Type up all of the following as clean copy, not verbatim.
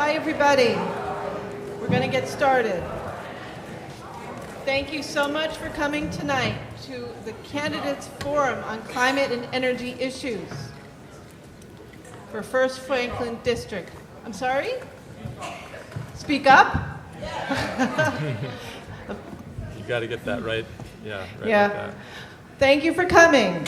Hi, everybody. We're going to get started. Thank you so much for coming tonight to the Candidates Forum on Climate and Energy Issues for First Franklin District. I'm sorry? Speak up? You got to get that right. Yeah, right. Yeah. Like that. Thank you for coming.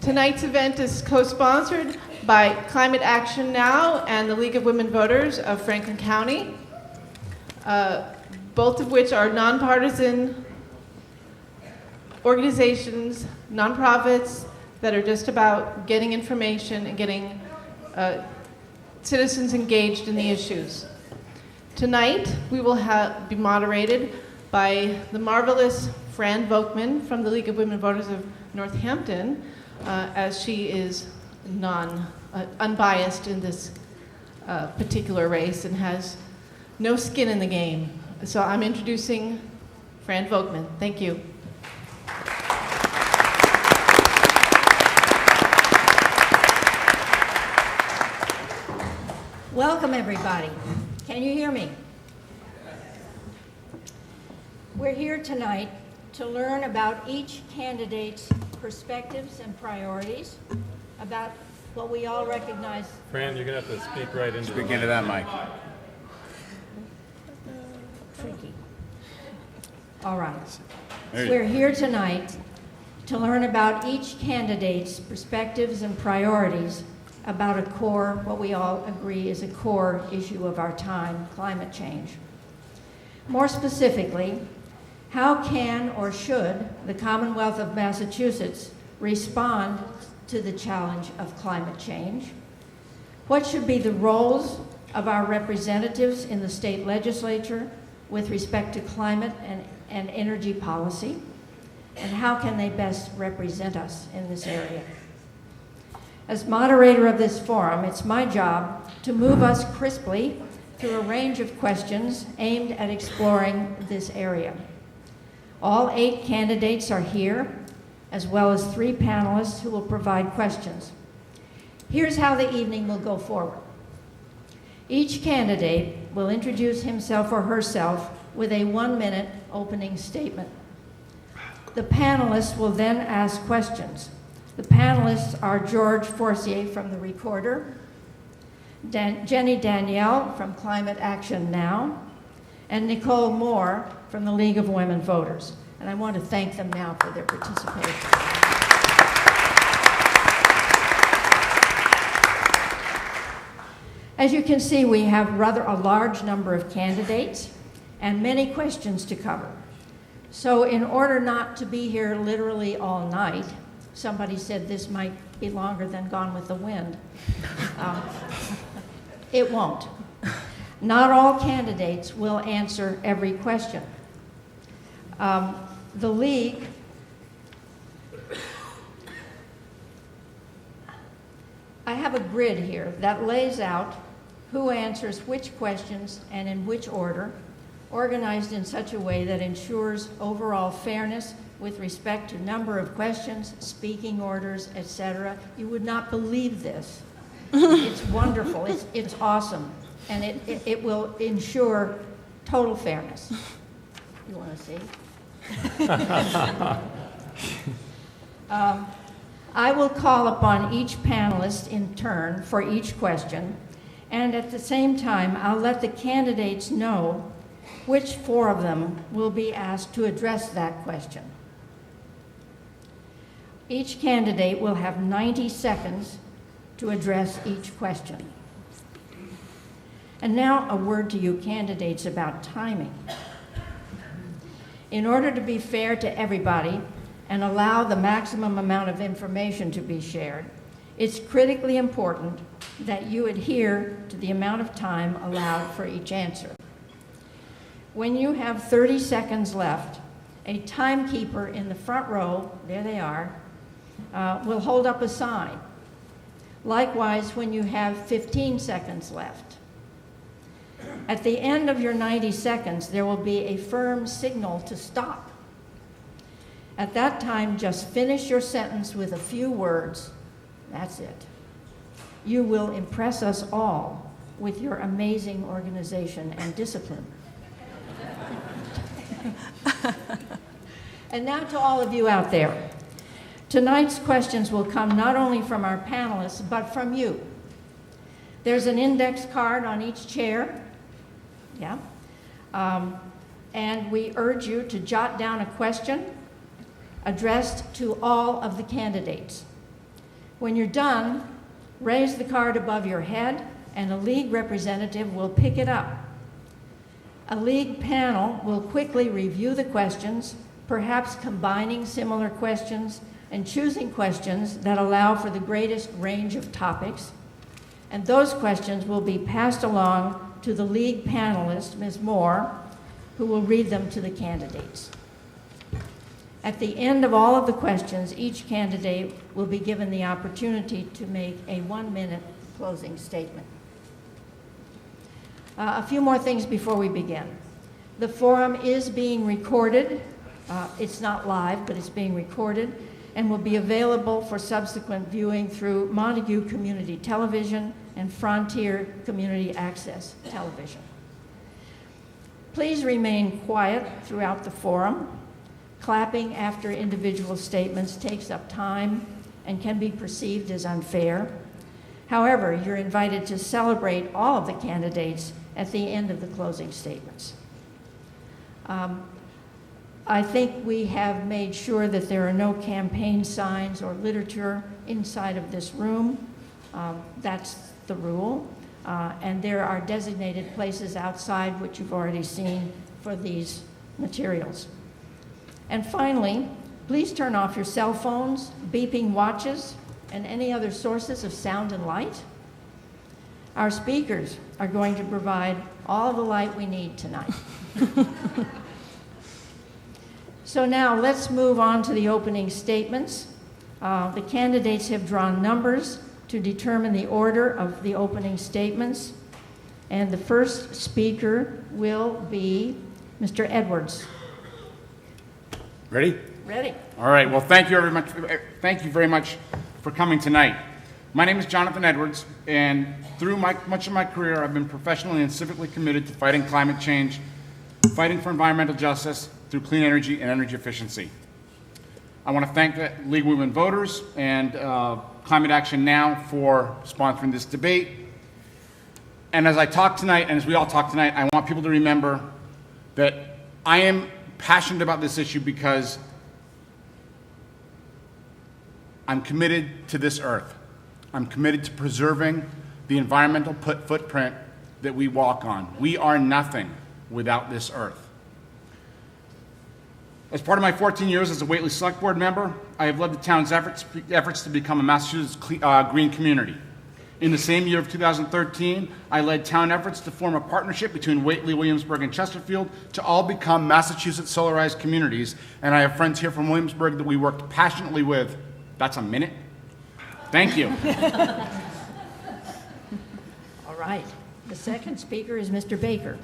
Tonight's event is co-sponsored by Climate Action Now and the League of Women Voters of Franklin County, both of which are nonpartisan organizations, nonprofits that are just about getting information and getting citizens engaged in the issues. Tonight, we will be moderated by the marvelous Fran Volkman from the League of Women Voters of Northampton, as she is unbiased in this particular race and has no skin in the game. So I'm introducing Fran Volkman. Thank you. Welcome, everybody. Can you hear me? We're here tonight to learn about each candidate's perspectives and priorities, about what we all recognize. Fran, you're going to have to speak right into Speak into that mic. Tricky. All right. There you We're here tonight to learn about each candidate's perspectives and priorities about a core, what we all agree is a core issue of our time, climate change. More specifically, how can or should the Commonwealth of Massachusetts respond to the challenge of climate change? What should be the roles of our representatives in the state legislature with respect to climate and energy policy? And how can they best represent us in this area? As moderator of this forum, it's my job to move us crisply through a range of questions aimed at exploring this area. All 8 candidates are here, as well as 3 panelists who will provide questions. Here's how the evening will go forward. Each candidate will introduce himself or herself with a 1-minute opening statement. The panelists will then ask questions. The panelists are George Forcier from the Recorder, Jenny Danielle from Climate Action Now, and Nicole Moore from the League of Women Voters. And I want to thank them now for their participation. As you can see, we have rather a large number of candidates and many questions to cover. So in order not to be here literally all night, somebody said this might be longer than Gone with the Wind. It won't. Not all candidates will answer every question. The League I have a grid here that lays out who answers which questions and in which order, organized in such a way that ensures overall fairness with respect to number of questions, speaking orders, etc. You would not believe this. It's wonderful. It's awesome. And it will ensure total fairness. You want to see? I will call upon each panelist in turn for each question, and at the same time, I'll let the candidates know which 4 of them will be asked to address that question. Each candidate will have 90 seconds to address each question. And now a word to you candidates about timing. In order to be fair to everybody and allow the maximum amount of information to be shared, it's critically important that you adhere to the amount of time allowed for each answer. When you have 30 seconds left, a timekeeper in the front row, there they are, will hold up a sign. Likewise, when you have 15 seconds left. At the end of your 90 seconds, there will be a firm signal to stop. At that time, just finish your sentence with a few words. That's it. You will impress us all with your amazing organization and discipline. And now to all of you out there. Tonight's questions will come not only from our panelists, but from you. There's an index card on each chair. Yeah. And we urge you to jot down a question addressed to all of the candidates. When you're done, raise the card above your head and a league representative will pick it up. A league panel will quickly review the questions, perhaps combining similar questions and choosing questions that allow for the greatest range of topics. And those questions will be passed along to the league panelist, Ms. Moore, who will read them to the candidates. At the end of all of the questions, each candidate will be given the opportunity to make a 1-minute closing statement. A few more things before we begin. The forum is being recorded. It's not live, but it's being recorded and will be available for subsequent viewing through Montague Community Television and Frontier Community Access Television. Please remain quiet throughout the forum. Clapping after individual statements takes up time and can be perceived as unfair. However, you're invited to celebrate all of the candidates at the end of the closing statements. I think we have made sure that there are no campaign signs or literature inside of this room. That's the rule. And there are designated places outside, which you've already seen, for these materials. And finally, please turn off your cell phones, beeping watches, and any other sources of sound and light. Our speakers are going to provide all the light we need tonight. So now let's move on to the opening statements. The candidates have drawn numbers to determine the order of the opening statements. And the first speaker will be Mr. Edwards. Ready? Ready. All right. Well, thank you very much for coming tonight. My name is Jonathan Edwards, and through much of my career, I've been professionally and civically committed to fighting climate change, fighting for environmental justice through clean energy and energy efficiency. I want to thank the League of Women Voters and Climate Action Now for sponsoring this debate. And as I talk tonight, and as we all talk tonight, I want people to remember that I am passionate about this issue because I'm committed to this earth. I'm committed to preserving the environmental footprint that we walk on. We are nothing without this earth. As part of my 14 years as a Whately Select Board member, I have led the town's efforts to become a Massachusetts green community. In the same year of 2013, I led town efforts to form a partnership between Whately, Williamsburg, and Chesterfield to all become Massachusetts solarized communities, and I have friends here from Williamsburg that we worked passionately with. That's a minute. Thank you. All right. The second speaker is Mr. Baker.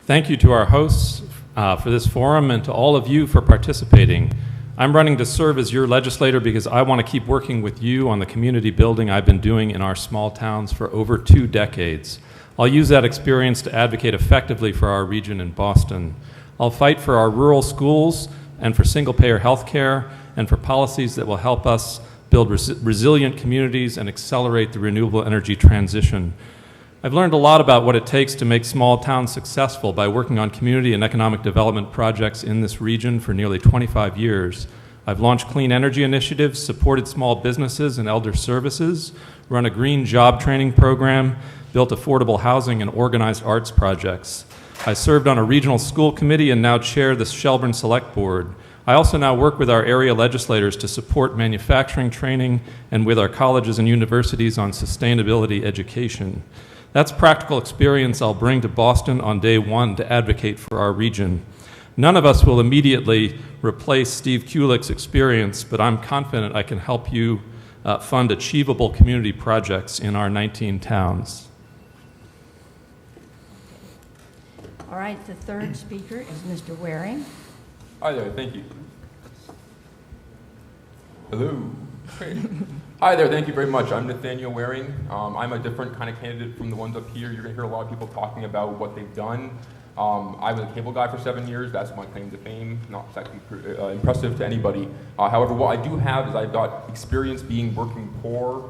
Thank you to our hosts for this forum and to all of you for participating. I'm running to serve as your legislator because I want to keep working with you on the community building I've been doing in our small towns for over 2 decades. I'll use that experience to advocate effectively for our region in Boston. I'll fight for our rural schools and for single-payer health care and for policies that will help us build resilient communities and accelerate the renewable energy transition. I've learned a lot about what it takes to make small towns successful by working on community and economic development projects in this region for nearly 25 years. I've launched clean energy initiatives, supported small businesses and elder services, run a green job training program, built affordable housing, and organized arts projects. I served on a regional school committee and now chair the Shelburne Select Board. I also now work with our area legislators to support manufacturing training and with our colleges and universities on sustainability education. That's practical experience I'll bring to Boston on day one to advocate for our region. None of us will immediately replace Steve Kulik's experience, but I'm confident I can help you fund achievable community projects in our 19 towns. All right, the third speaker is Mr. Waring. Hi there, thank you. Hello. Great. Hi there, thank you very much. I'm Nathaniel Waring. I'm a different kind of candidate from the ones up here. You're going to hear a lot of people talking about what they've done. I was a cable guy for 7 years. That's my claim to fame. Not exactly impressive to anybody. However, what I do have is I've got experience being working poor,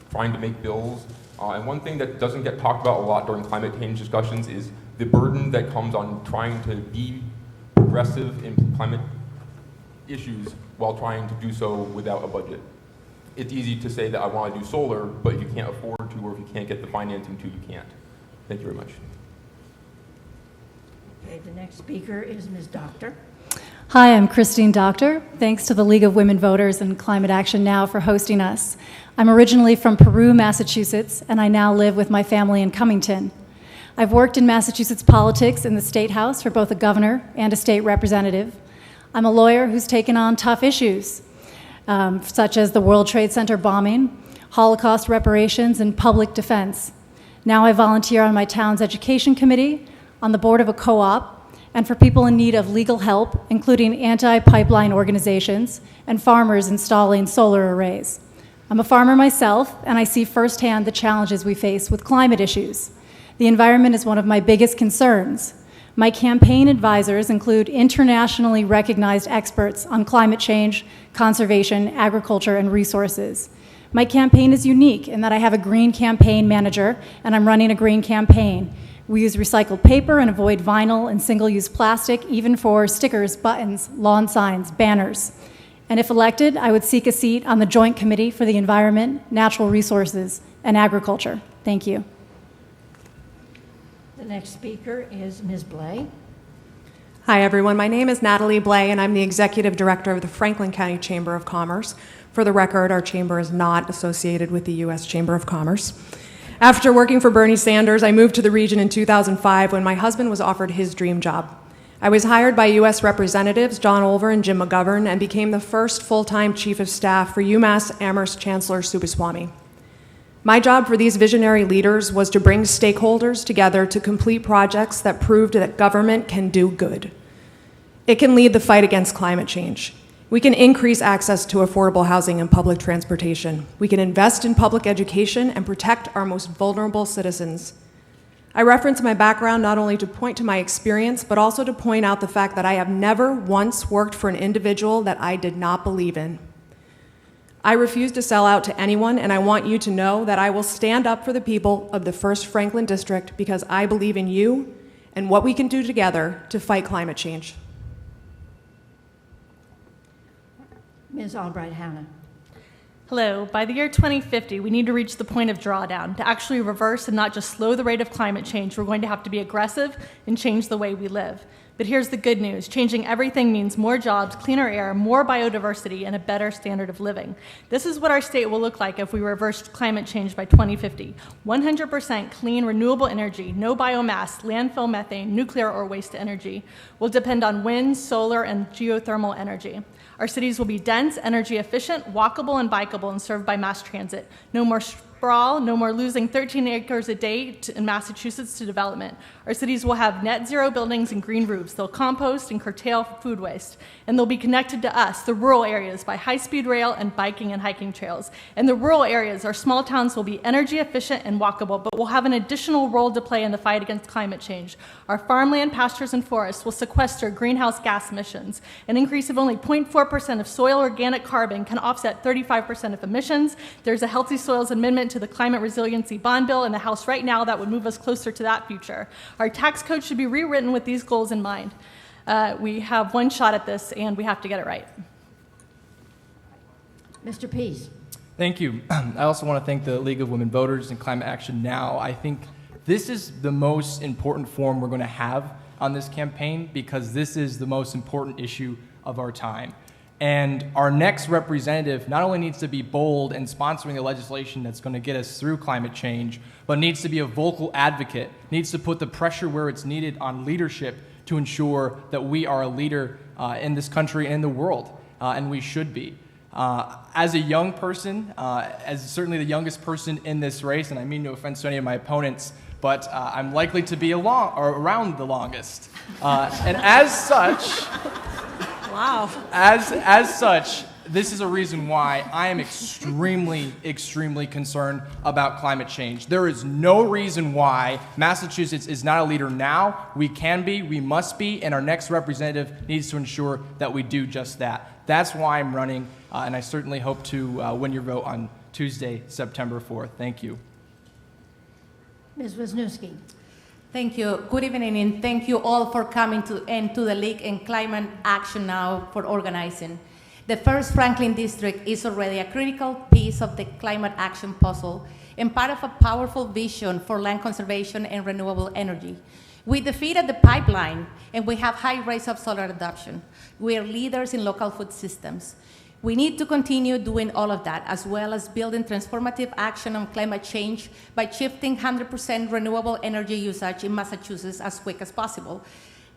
trying to make bills. And one thing that doesn't get talked about a lot during climate change discussions is the burden that comes on trying to be progressive in climate issues while trying to do so without a budget. It's easy to say that I want to do solar, but if you can't afford to, or if you can't get the financing to, you can't. Thank you very much. Okay, the next speaker is Ms. Doctor. Hi, I'm Christine Doctor. Thanks to the League of Women Voters and Climate Action Now for hosting us. I'm originally from Peru, Massachusetts, and I now live with my family in Cummington. I've worked in Massachusetts politics in the State House for both a governor and a state representative. I'm a lawyer who's taken on tough issues, such as the World Trade Center bombing, Holocaust reparations, and public defense. Now I volunteer on my town's education committee, on the board of a co-op, and for people in need of legal help, including anti-pipeline organizations and farmers installing solar arrays. I'm a farmer myself, and I see firsthand the challenges we face with climate issues. The environment is one of my biggest concerns. My campaign advisors include internationally recognized experts on climate change, conservation, agriculture, and resources. My campaign is unique in that I have a green campaign manager, and I'm running a green campaign. We use recycled paper and avoid vinyl and single-use plastic, even for stickers, buttons, lawn signs, banners. And if elected, I would seek a seat on the Joint Committee for the Environment, Natural Resources, and Agriculture. Thank you. The next speaker is Ms. Blay. Hi, everyone. My name is Natalie Blay, and I'm the Executive Director of the Franklin County Chamber of Commerce. For the record, our chamber is not associated with the U.S. Chamber of Commerce. After working for Bernie Sanders, I moved to the region in 2005 when my husband was offered his dream job. I was hired by U.S. Representatives John Olver and Jim McGovern and became the first full-time Chief of Staff for UMass Amherst Chancellor Subaswamy. My job for these visionary leaders was to bring stakeholders together to complete projects that proved that government can do good. It can lead the fight against climate change. We can increase access to affordable housing and public transportation. We can invest in public education and protect our most vulnerable citizens. I reference my background not only to point to my experience, but also to point out the fact that I have never once worked for an individual that I did not believe in. I refuse to sell out to anyone, and I want you to know that I will stand up for the people of the 1st Franklin District because I believe in you and what we can do together to fight climate change. Ms. Albright-Hanna. Hello. By the year 2050, we need to reach the point of drawdown. To actually reverse and not just slow the rate of climate change, we're going to have to be aggressive and change the way we live. But here's the good news. Changing everything means more jobs, cleaner air, more biodiversity, and a better standard of living. This is what our state will look like if we reversed climate change by 2050. 100% clean, renewable energy, no biomass, landfill methane, nuclear, or waste energy will depend on wind, solar, and geothermal energy. Our cities will be dense, energy efficient, walkable, and bikeable, and served by mass transit. No more sprawl, no more losing 13 acres a day in Massachusetts to development. Our cities will have net zero buildings and green roofs. They'll compost and curtail food waste. And they'll be connected to us, the rural areas, by high-speed rail and biking and hiking trails. In the rural areas, our small towns will be energy efficient and walkable, but will have an additional role to play in the fight against climate change. Our farmland, pastures, and forests will sequester greenhouse gas emissions. An increase of only 0.4% of soil organic carbon can offset 35% of emissions. There's a Healthy Soils Amendment to the Climate Resiliency Bond Bill in the House right now that would move us closer to that future. Our tax code should be rewritten with these goals in mind. We have one shot at this, and we have to get it right. Mr. Pease. Thank you. I also want to thank the League of Women Voters and Climate Action Now. I think this is the most important forum we're going to have on this campaign because this is the most important issue of our time. And our next representative not only needs to be bold in sponsoring the legislation that's going to get us through climate change, but needs to be a vocal advocate, needs to put the pressure where it's needed on leadership to ensure that we are a leader in this country and in the world, and we should be. As a young person, as certainly the youngest person in this race, and I mean no offense to any of my opponents, but I'm likely to be around the longest. And as such, Wow. As such, this is a reason why I am extremely, extremely concerned about climate change. There is no reason why Massachusetts is not a leader now. We can be, we must be, and our next representative needs to ensure that we do just that. That's why I'm running, and I certainly hope to win your vote on Tuesday, September 4th. Thank you. Ms. Wisniewski. Thank you. Good evening, and thank you all for coming to the League and Climate Action Now for organizing. The 1st Franklin District is already a critical piece of the climate action puzzle and part of a powerful vision for land conservation and renewable energy. We defeated the pipeline, and we have high rates of solar adoption. We are leaders in local food systems. We need to continue doing all of that, as well as building transformative action on climate change by shifting 100% renewable energy usage in Massachusetts as quick as possible,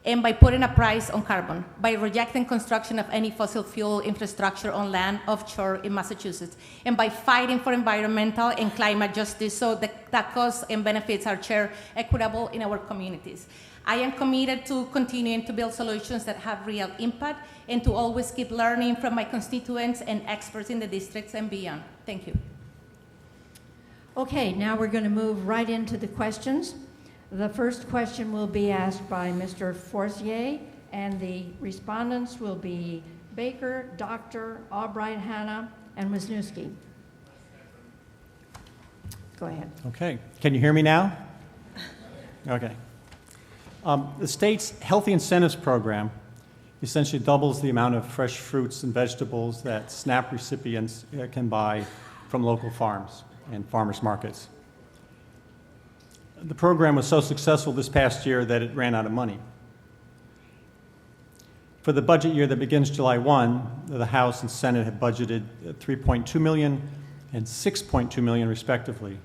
and by putting a price on carbon, by rejecting construction of any fossil fuel infrastructure on land offshore in Massachusetts, and by fighting for environmental and climate justice so that costs and benefits are shared equitable in our communities. I am committed to continuing to build solutions that have real impact and to always keep learning from my constituents and experts in the districts and beyond. Thank you. Okay, now we're going to move right into the questions. The first question will be asked by Mr. Forcier, and the respondents will be Baker, Doctor, Albright, Hannah, and Wisniewski. Go ahead. Okay. Can you hear me now? Okay. The state's Healthy Incentives Program essentially doubles the amount of fresh fruits and vegetables that SNAP recipients can buy from local farms and farmers markets. The program was so successful this past year that it ran out of money. For the budget year that begins July 1, the House and Senate have budgeted $3.2 million and $6.2 million respectively.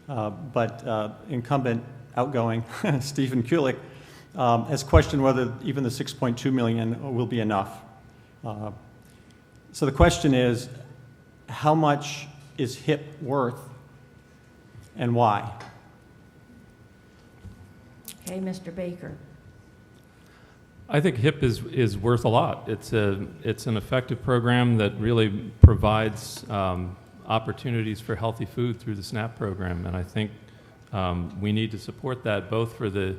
But incumbent outgoing Stephen Kulik has questioned whether even the $6.2 million will be enough. So the question is, how much is HIP worth and why? Okay, Mr. Baker. I think HIP is worth a lot. It's an effective program that really provides opportunities for healthy food through the SNAP program, and I think we need to support that both to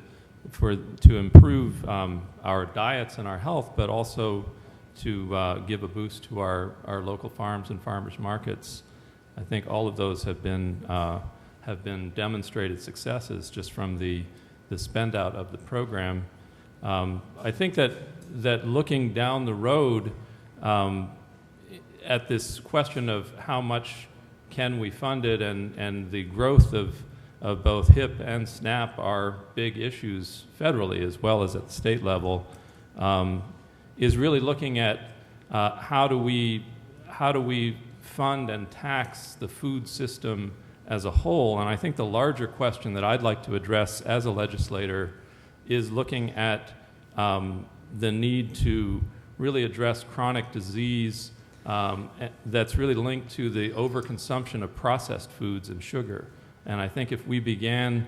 improve our diets and our health, but also to give a boost to our local farms and farmers markets. I think all of those have been demonstrated successes just from the spend out of the program. I think that looking down the road at this question of how much can we fund it and the growth of both HIP and SNAP are big issues federally as well as at the state level, is really looking at how do we fund and tax the food system as a whole. And I think the larger question that I'd like to address as a legislator is looking at the need to really address chronic disease that's really linked to the overconsumption of processed foods and sugar. And I think if we began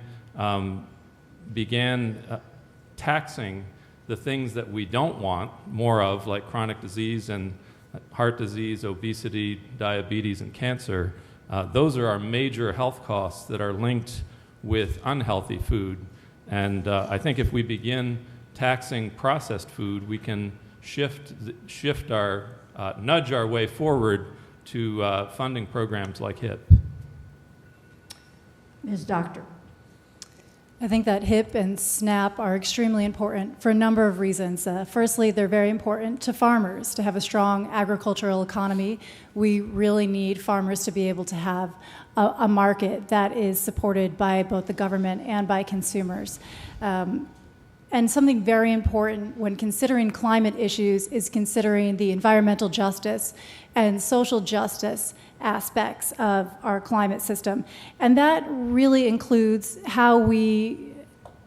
taxing the things that we don't want more of, like chronic disease and heart disease, obesity, diabetes, and cancer, those are our major health costs that are linked with unhealthy food. And I think if we begin taxing processed food, we can nudge our way forward to funding programs like HIP. Ms. Doctor. I think that HIP and SNAP are extremely important for a number of reasons. Firstly, they're very important to farmers to have a strong agricultural economy. We really need farmers to be able to have a market that is supported by both the government and by consumers. And something very important when considering climate issues is considering the environmental justice and social justice aspects of our climate system. And that really includes how we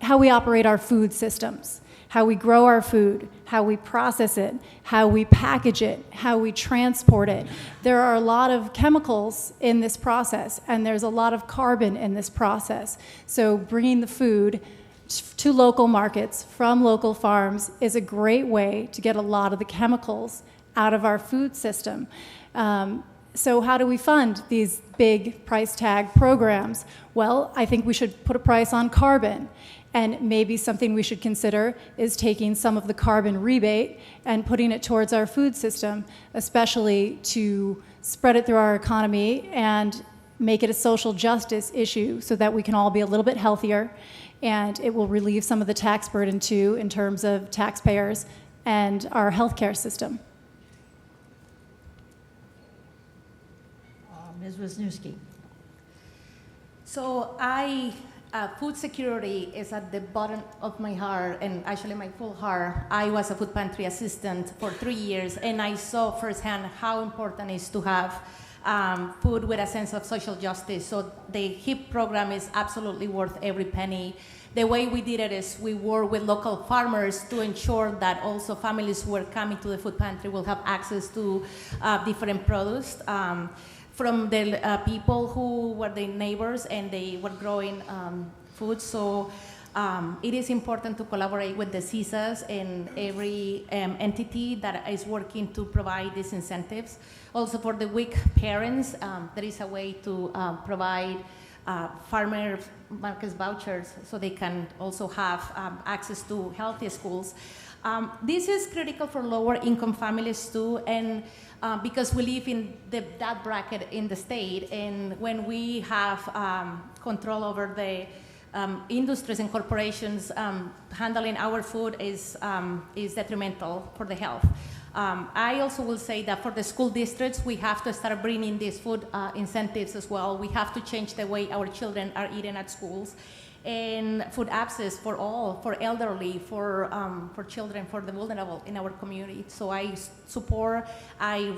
operate our food systems, how we grow our food, how we process it, how we package it, how we transport it. There are a lot of chemicals in this process, and there's a lot of carbon in this process. So bringing the food to local markets from local farms is a great way to get a lot of the chemicals out of our food system. So how do we fund these big price tag programs? Well, I think we should put a price on carbon. And maybe something we should consider is taking some of the carbon rebate and putting it towards our food system, especially to spread it through our economy and make it a social justice issue so that we can all be a little bit healthier, and it will relieve some of the tax burden too in terms of taxpayers and our healthcare system. Ms. Wisniewski. So food security is at the bottom of my heart, and actually my full heart. I was a food pantry assistant for 3 years, and I saw firsthand how important it is to have food with a sense of social justice. So the HIP program is absolutely worth every penny. The way we did it is we work with local farmers to ensure that also families who are coming to the food pantry will have access to different produce. From the people who were the neighbors and they were growing food. So it is important to collaborate with the CISAs and every entity that is working to provide these incentives. Also for the weak parents, there is a way to provide farmer markets vouchers so they can also have access to healthy schools. This is critical for lower income families too, and because we live in that bracket in the state, and when we have control over the industries and corporations, handling our food is detrimental for the health. I also will say that for the school districts, we have to start bringing these food incentives as well. We have to change the way our children are eating at schools. And food access for all, for elderly, for children, for the vulnerable in our community. So I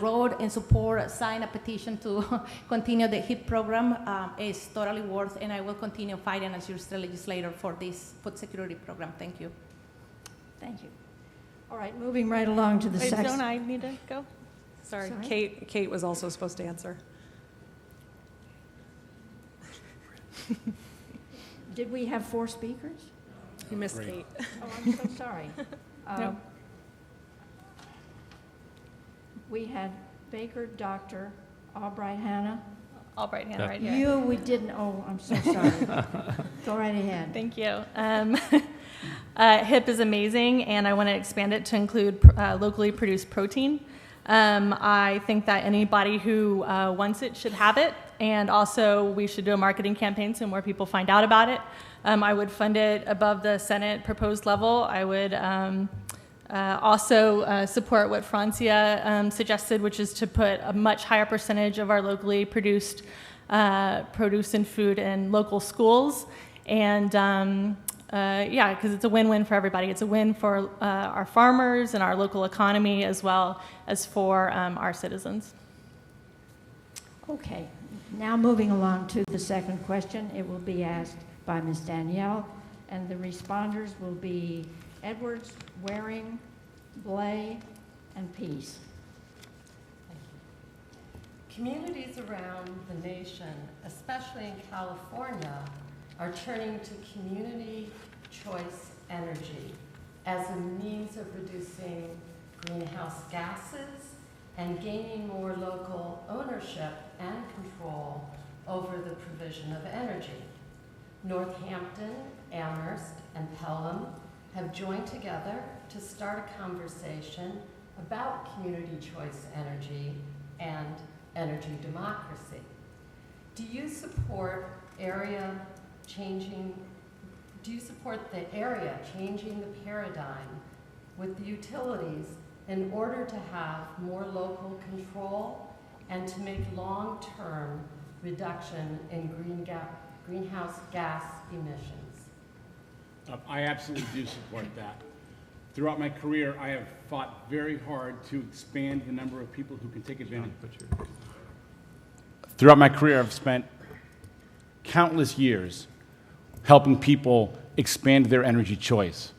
wrote and signed a petition to continue the HIP program. It's totally worth, and I will continue fighting as your state legislator for this food security program. Thank you. Thank you. All right, moving right along to the Wait, sex. don't I need to go? Sorry, Sorry. Kate was also supposed to answer. Did we have 4 speakers? You missed Kate. Oh, I'm so sorry. No. We had Baker, Dr. Albright, Hannah. Albright hand Yeah. right here. You, we didn't, oh, I'm so sorry. Go right ahead. Thank you. HIP is amazing, and I want to expand it to include locally produced protein. I think that anybody who wants it should have it, and also we should do a marketing campaign so more people find out about it. I would fund it above the Senate proposed level. I would also support what Francia suggested, which is to put a much higher percentage of our locally produced produce and food in local schools. And yeah, because it's a win-win for everybody. It's a win for our farmers and our local economy as well as for our citizens. Okay, now moving along to the second question. It will be asked by Ms. Danielle, and the responders will be Edwards, Waring, Blay, and Peace. Communities around the nation, especially in California, are turning to community choice energy as a means of reducing greenhouse gases and gaining more local ownership and control over the provision of energy. Northampton, Amherst, and Pelham have joined together to start a conversation about community choice energy and energy democracy. Do you support the area changing the paradigm with the utilities in order to have more local control and to make long-term reduction in greenhouse gas emissions? I absolutely do support that. Throughout my career, I have fought very hard to expand the number of people who can take advantage. Throughout my career, I've spent countless years helping people expand their energy choice.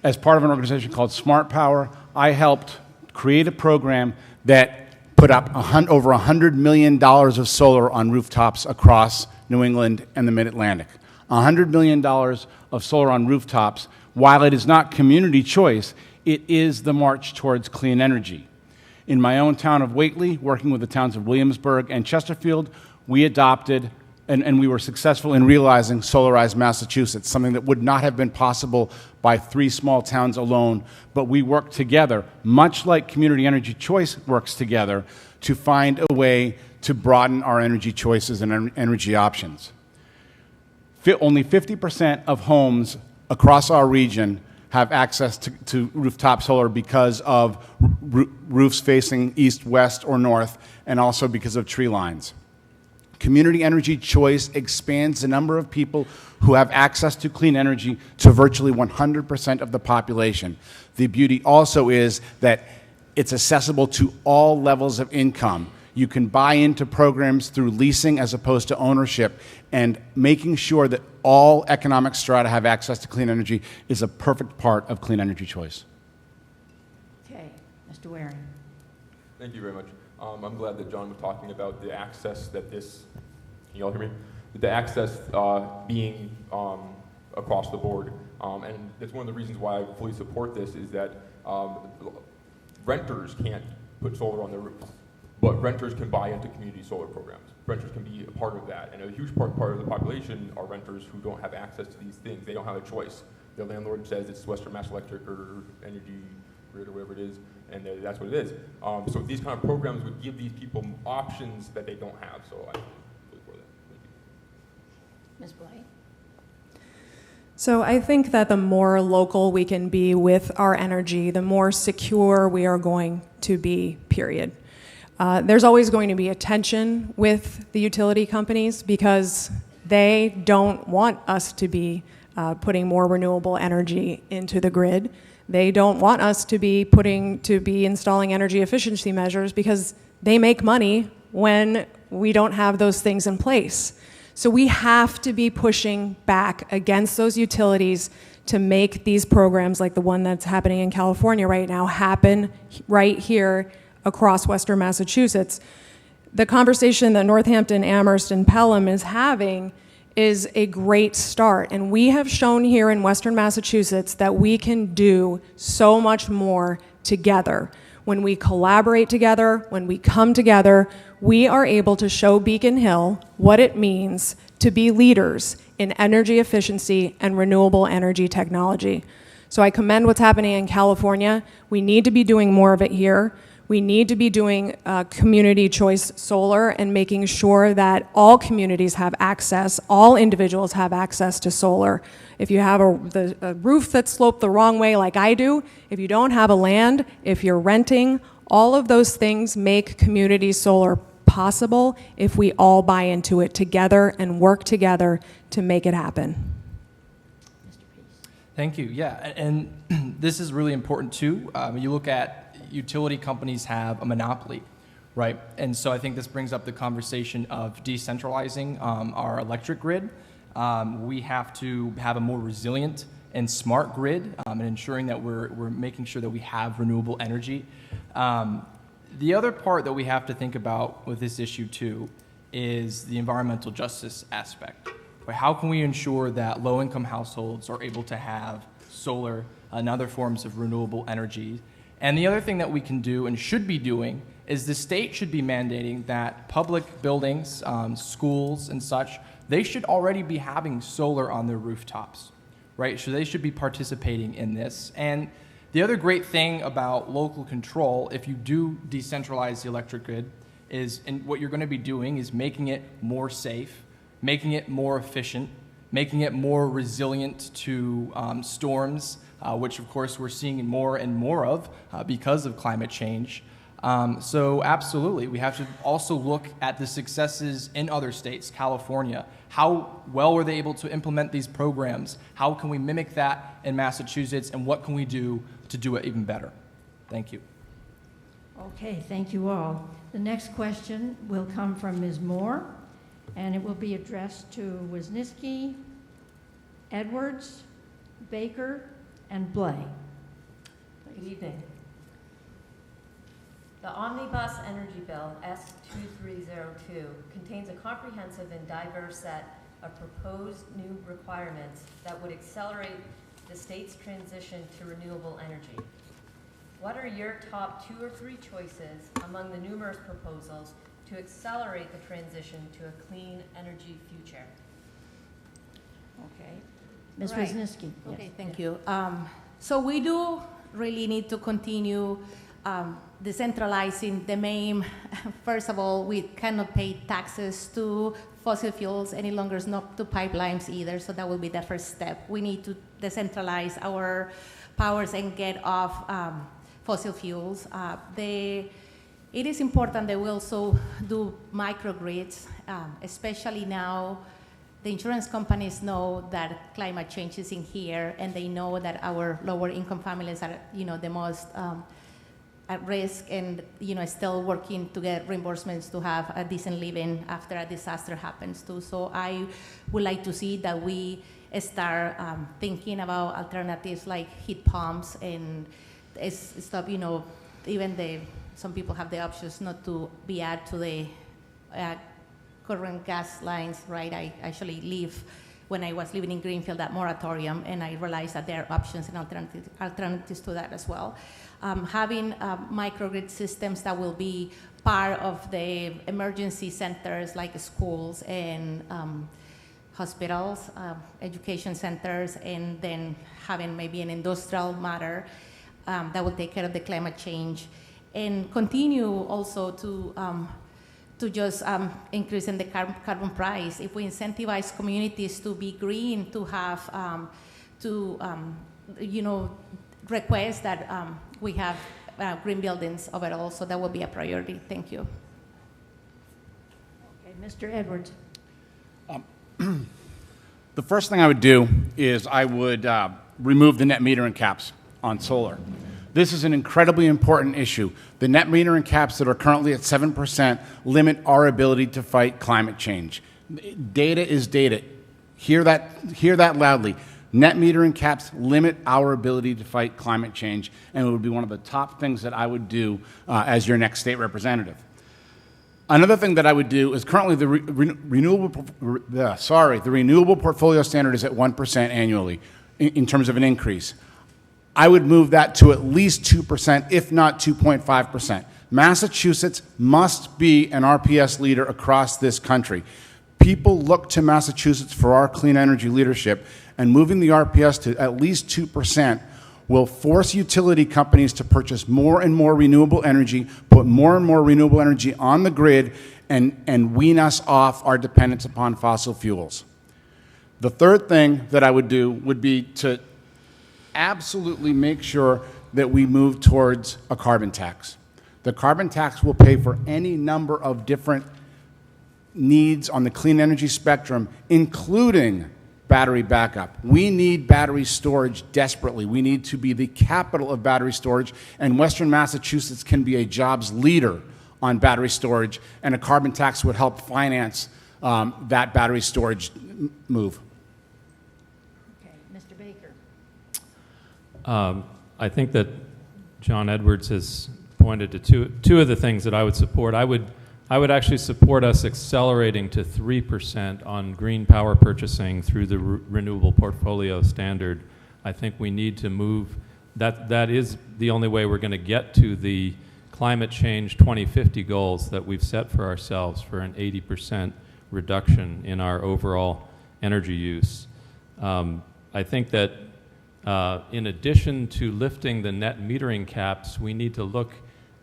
As part of an organization called Smart Power, I helped create a program that put up over $100 million of solar on rooftops across New England and the Mid-Atlantic. $100 million of solar on rooftops. While it is not community choice, it is the march towards clean energy. In my own town of Whately, working with the towns of Williamsburg and Chesterfield, we adopted and we were successful in realizing Solarized Massachusetts, something that would not have been possible by 3 small towns alone, but we worked together, much like Community Energy Choice works together, to find a way to broaden our energy choices and energy options. Only 50% of homes across our region have access to rooftop solar because of roofs facing east, west, or north, and also because of tree lines. Community Energy Choice expands the number of people who have access to clean energy to virtually 100% of the population. The beauty also is that it's accessible to all levels of income. You can buy into programs through leasing as opposed to ownership, and making sure that all economic strata have access to clean energy is a perfect part of Clean Energy Choice. Okay, Mr. Waring. Thank you very much. I'm glad that John was talking about the access that this, can you all hear me? The access being across the board. And that's one of the reasons why I fully support this, is that renters can't put solar on their roofs, but renters can buy into community solar programs. Renters can be a part of that. And a huge part of the population are renters who don't have access to these things. They don't have a choice. Their landlord says it's Western Mass Electric or Energy Grid or whatever it is, and that's what it is. So these kind of programs would give these people options that they don't have. So I really for that. Thank you. Ms. Blake. So I think that the more local we can be with our energy, the more secure we are going to be, period. There's always going to be a tension with the utility companies because they don't want us to be putting more renewable energy into the grid. They don't want us to be installing energy efficiency measures because they make money when we don't have those things in place. So we have to be pushing back against those utilities to make these programs like the one that's happening in California right now happen right here across Western Massachusetts. The conversation that Northampton, Amherst, and Pelham is having is a great start. And we have shown here in Western Massachusetts that we can do so much more together. When we collaborate together, when we come together, we are able to show Beacon Hill what it means to be leaders in energy efficiency and renewable energy technology. So I commend what's happening in California. We need to be doing more of it here. We need to be doing community choice solar and making sure that all communities have access, all individuals have access to solar. If you have a roof that's sloped the wrong way like I do, if you don't have a land, if you're renting, all of those things make community solar possible if we all buy into it together and work together to make it happen. Thank you. Yeah, and this is really important too. You look at utility companies have a monopoly, right? And so I think this brings up the conversation of decentralizing our electric grid. We have to have a more resilient and smart grid and ensuring that we're making sure that we have renewable energy. The other part that we have to think about with this issue too is the environmental justice aspect. Right? How can we ensure that low-income households are able to have solar and other forms of renewable energy? And the other thing that we can do and should be doing is the state should be mandating that public buildings, schools and such, they should already be having solar on their rooftops, right? So they should be participating in this. And the other great thing about local control, if you do decentralize the electric grid, is, and what you're going to be doing is making it more safe, making it more efficient, making it more resilient to storms, which of course we're seeing more and more of because of climate change. So absolutely, we have to also look at the successes in other states, California. How well were they able to implement these programs? How can we mimic that in Massachusetts, and what can we do to do it even better? Thank you. Okay, thank you all. The next question will come from Ms. Moore, and it will be addressed to Wisniewski, Edwards, Baker, and Blay. Good evening. The Omnibus Energy Bill, S2302, contains a comprehensive and diverse set of proposed new requirements that would accelerate the state's transition to renewable energy. What are your top 2 or 3 choices among the numerous proposals to accelerate the transition to a clean energy future? Okay. Ms. Right. Wisniewski. Okay, Yes. thank you. So we do really need to continue decentralizing the main. First of all, we cannot pay taxes to fossil fuels any longer, not to pipelines either, so that will be the first step. We need to decentralize our powers and get off fossil fuels. It is important that we also do microgrids, especially now. The insurance companies know that climate change is in here, and they know that our lower income families are, the most at risk, and still working to get reimbursements to have a decent living after a disaster happens too. So I would like to see that we start thinking about alternatives like heat pumps and stuff. Even some people have the options not to be added to the current gas lines, right? I actually when I was living in Greenfield, that moratorium, and I realized that there are options and alternatives to that as well. Having microgrid systems that will be part of the emergency centers like schools and hospitals, education centers, and then having maybe an industrial matter that will take care of the climate change, and continue also to just increase in the carbon price. If we incentivize communities to be green, to have, request that we have green buildings overall, so that will be a priority. Thank you. Okay, Mr. Edwards. The first thing I would do is I would remove the net metering caps on solar. This is an incredibly important issue. The net metering caps that are currently at 7% limit our ability to fight climate change. Data is data. Hear that loudly. Net metering caps limit our ability to fight climate change, and it would be one of the top things that I would do as your next state representative. Another thing that I would do is currently the renewable portfolio standard is at 1% annually in terms of an increase. I would move that to at least 2%, if not 2.5%. Massachusetts must be an RPS leader across this country. People look to Massachusetts for our clean energy leadership, and moving the RPS to at least 2% will force utility companies to purchase more and more renewable energy, put more and more renewable energy on the grid, and wean us off our dependence upon fossil fuels. The third thing that I would do would be to absolutely make sure that we move towards a carbon tax. The carbon tax will pay for any number of different needs on the clean energy spectrum, including battery backup. We need battery storage desperately. We need to be the capital of battery storage, and Western Massachusetts can be a jobs leader on battery storage, and a carbon tax would help finance that battery storage move. Okay, Mr. Baker. I think that John Edwards has pointed to two of the things that I would support. I would actually support us accelerating to 3% on green power purchasing through the renewable portfolio standard. I think we need to move. That is the only way we're going to get to the climate change 2050 goals that we've set for ourselves for an 80% reduction in our overall energy use. I think that in addition to lifting the net metering caps, we need to look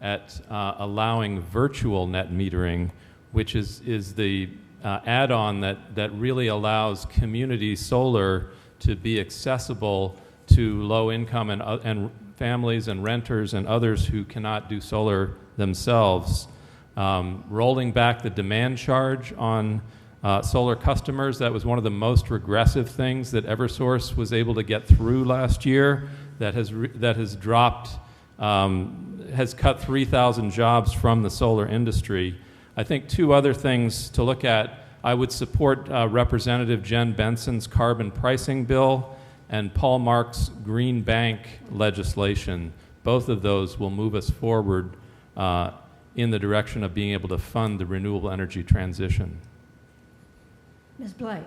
at allowing virtual net metering, which is the add-on that really allows community solar to be accessible to low-income and families and renters and others who cannot do solar themselves. Rolling back the demand charge on solar customers, that was one of the most regressive things that Eversource was able to get through last year. That has dropped, has cut 3,000 jobs from the solar industry. I think two other things to look at. I would support Representative Jen Benson's carbon pricing bill and Paul Mark's Green Bank legislation. Both of those will move us forward in the direction of being able to fund the renewable energy transition. Ms. Blake.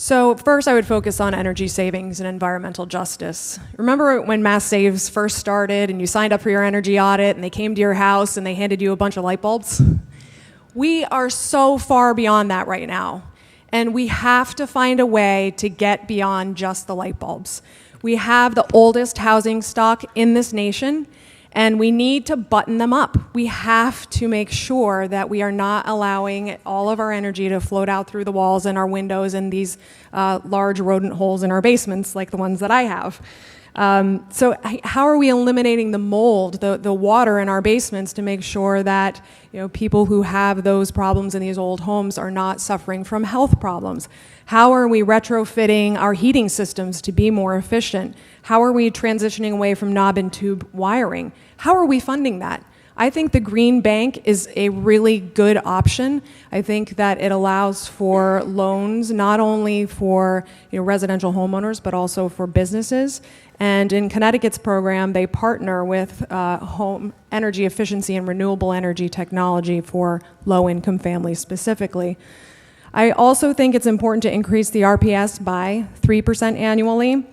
So first, I would focus on energy savings and environmental justice. Remember when Mass Saves first started and you signed up for your energy audit and they came to your house and they handed you a bunch of light bulbs? We are so far beyond that right now, and we have to find a way to get beyond just the light bulbs. We have the oldest housing stock in this nation, and we need to button them up. We have to make sure that we are not allowing all of our energy to float out through the walls and our windows and these large rodent holes in our basements like the ones that I have. So how are we eliminating the mold, the water in our basements to make sure that people who have those problems in these old homes are not suffering from health problems? How are we retrofitting our heating systems to be more efficient? How are we transitioning away from knob and tube wiring? How are we funding that? I think the Green Bank is a really good option. I think that it allows for loans not only for residential homeowners, but also for businesses. And in Connecticut's program, they partner with home energy efficiency and renewable energy technology for low-income families specifically. I also think it's important to increase the RPS by 3% annually.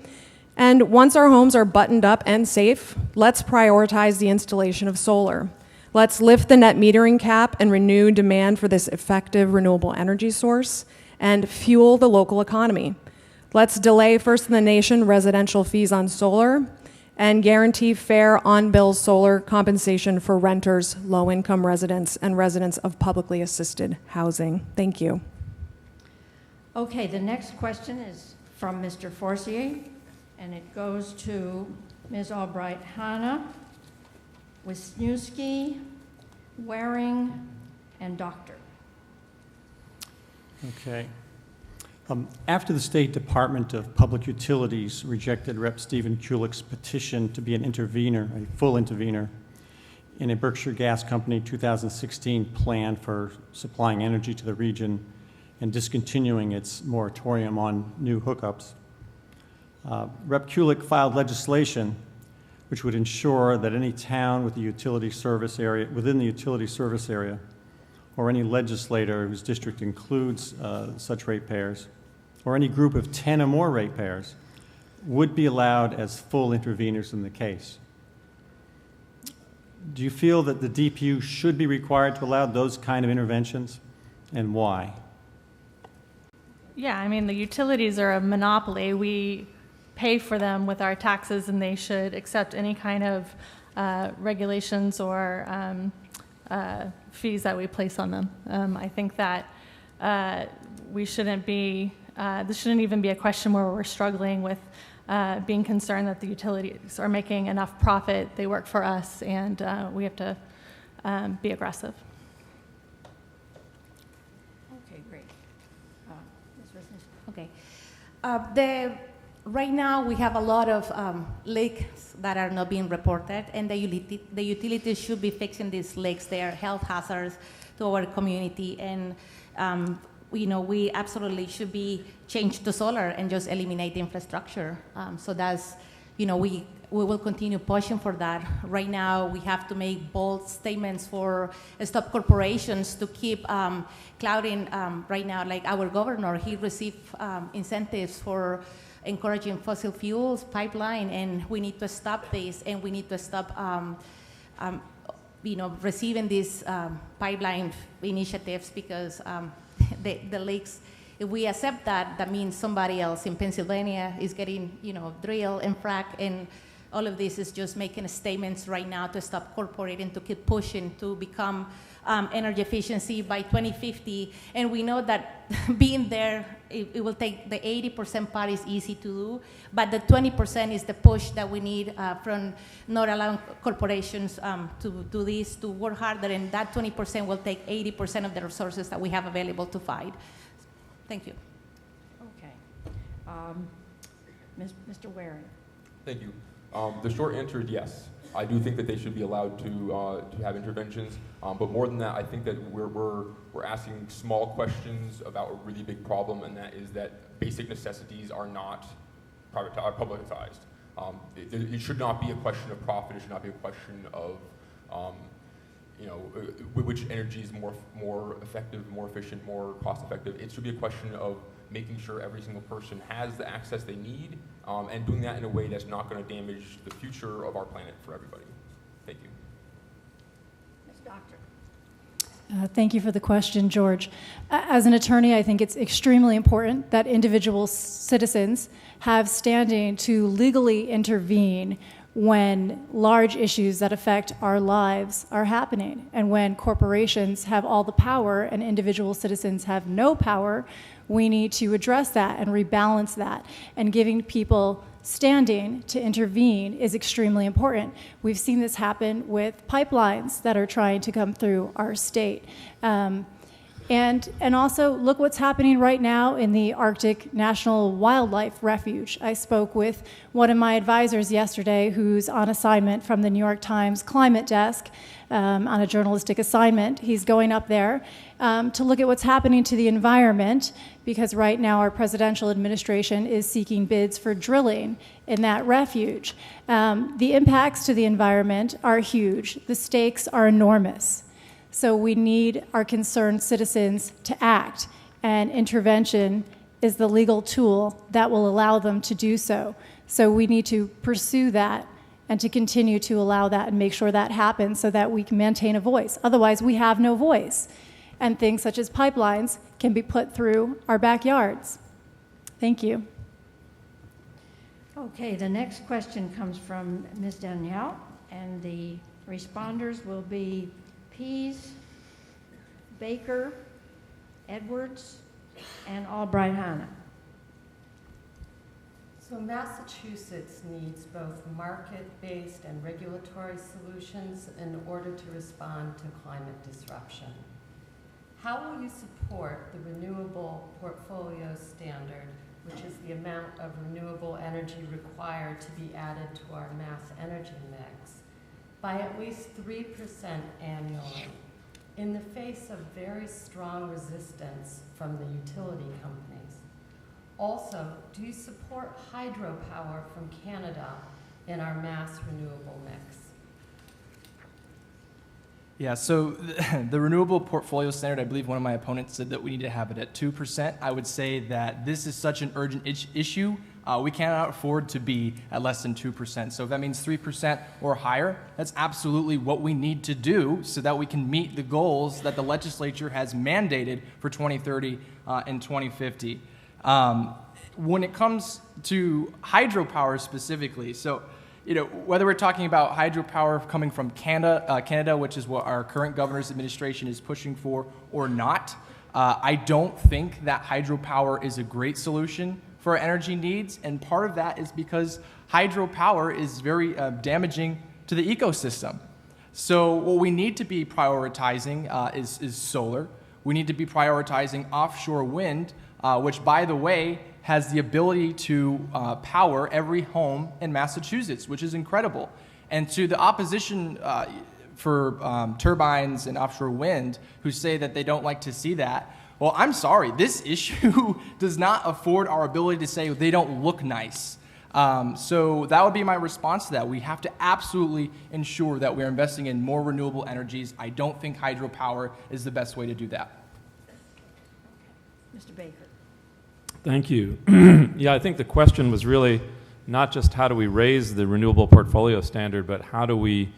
And once our homes are buttoned up and safe, let's prioritize the installation of solar. Let's lift the net metering cap and renew demand for this effective renewable energy source and fuel the local economy. Let's delay first in the nation residential fees on solar and guarantee fair on-bill solar compensation for renters, low-income residents, and residents of publicly assisted housing. Thank you. Okay, the next question is from Mr. Forcier, and it goes to Ms. Albright Hanna, Wisniewski, Waring, and Doctor. Okay. After the State Department of Public Utilities rejected Rep. Stephen Kulik's petition to be an intervener, a full intervener, in a Berkshire Gas Company 2016 plan for supplying energy to the region and discontinuing its moratorium on new hookups, Rep. Kulik filed legislation which would ensure that any town with the utility service area, within the utility service area, or any legislator whose district includes such ratepayers, or any group of 10 or more ratepayers, would be allowed as full interveners in the case. Do you feel that the DPU should be required to allow those kind of interventions, and why? Yeah, I mean, the utilities are a monopoly. We pay for them with our taxes, and they should accept any kind of regulations or fees that we place on them. I think that we shouldn't be, this shouldn't even be a question where we're struggling with being concerned that the utilities are making enough profit. They work for us, and we have to be aggressive. Okay, great. Ms. Wisniewski. Okay. Right now, we have a lot of leaks that are not being reported, and the utilities should be fixing these leaks. They are health hazards to our community, and we absolutely should be changed to solar and just eliminate the infrastructure. So that's, we will continue pushing for that. Right now, we have to make bold statements for stop corporations to keep clouding. Right now, like our governor, he received incentives for encouraging fossil fuels pipeline, and we need to stop this, and we need to stop receiving these pipeline initiatives, because the leaks, if we accept that, that means somebody else in Pennsylvania is getting drill and frack, and all of this is just making statements right now to stop corporate and to keep pushing to become energy efficiency by 2050. And we know that being there, it will take the 80% part is easy to do, but the 20% is the push that we need from not allowing corporations to do this, to work harder, and that 20% will take 80% of the resources that we have available to fight. Thank you. Okay. Mr. Waring. Thank you. The short answer is yes. I do think that they should be allowed to have interventions, but more than that, I think that we're asking small questions about a really big problem, and that is that basic necessities are not publicized. It should not be a question of profit. It should not be a question of which energy is more effective, more efficient, more cost effective. It should be a question of making sure every single person has the access they need, and doing that in a way that's not going to damage the future of our planet for everybody. Thank you. Ms. Doctor. Thank you for the question, George. As an attorney, I think it's extremely important that individual citizens have standing to legally intervene when large issues that affect our lives are happening, and when corporations have all the power and individual citizens have no power. We need to address that and rebalance that, and giving people standing to intervene is extremely important. We've seen this happen with pipelines that are trying to come through our state. And also, look what's happening right now in the Arctic National Wildlife Refuge. I spoke with one of my advisors yesterday who's on assignment from the New York Times climate desk on a journalistic assignment. He's going up there to look at what's happening to the environment, because right now our presidential administration is seeking bids for drilling in that refuge. The impacts to the environment are huge. The stakes are enormous. So we need our concerned citizens to act, and intervention is the legal tool that will allow them to do so. So we need to pursue that and to continue to allow that and make sure that happens so that we can maintain a voice. Otherwise, we have no voice. And things such as pipelines can be put through our backyards. Thank you. Okay, the next question comes from Ms. Danielle, and the responders will be PEASE, Baker, Edwards, and Albright-Hanna. So Massachusetts needs both market-based and regulatory solutions in order to respond to climate disruption. How will you support the renewable portfolio standard, which is the amount of renewable energy required to be added to our mass energy mix, by at least 3% annually, in the face of very strong resistance from the utility companies? Also, do you support hydropower from Canada in our mass renewable mix? Yeah, so the renewable portfolio standard, I believe one of my opponents said that we need to have it at 2%. I would say that this is such an urgent issue, we cannot afford to be at less than 2%. So if that means 3% or higher, that's absolutely what we need to do so that we can meet the goals that the legislature has mandated for 2030 and 2050. When it comes to hydropower specifically, so whether we're talking about hydropower coming from Canada, which is what our current governor's administration is pushing for, or not, I don't think that hydropower is a great solution for our energy needs, and part of that is because hydropower is very damaging to the ecosystem. So what we need to be prioritizing is solar. We need to be prioritizing offshore wind, which, by the way, has the ability to power every home in Massachusetts, which is incredible. And to the opposition for turbines and offshore wind, who say that they don't like to see that, well, I'm sorry, this issue does not afford our ability to say they don't look nice. So that would be my response to that. We have to absolutely ensure that we're investing in more renewable energies. I don't think hydropower is the best way to do that. Mr. Baker. Thank you. Yeah, I think the question was really not just how do we raise the renewable portfolio standard, but how do we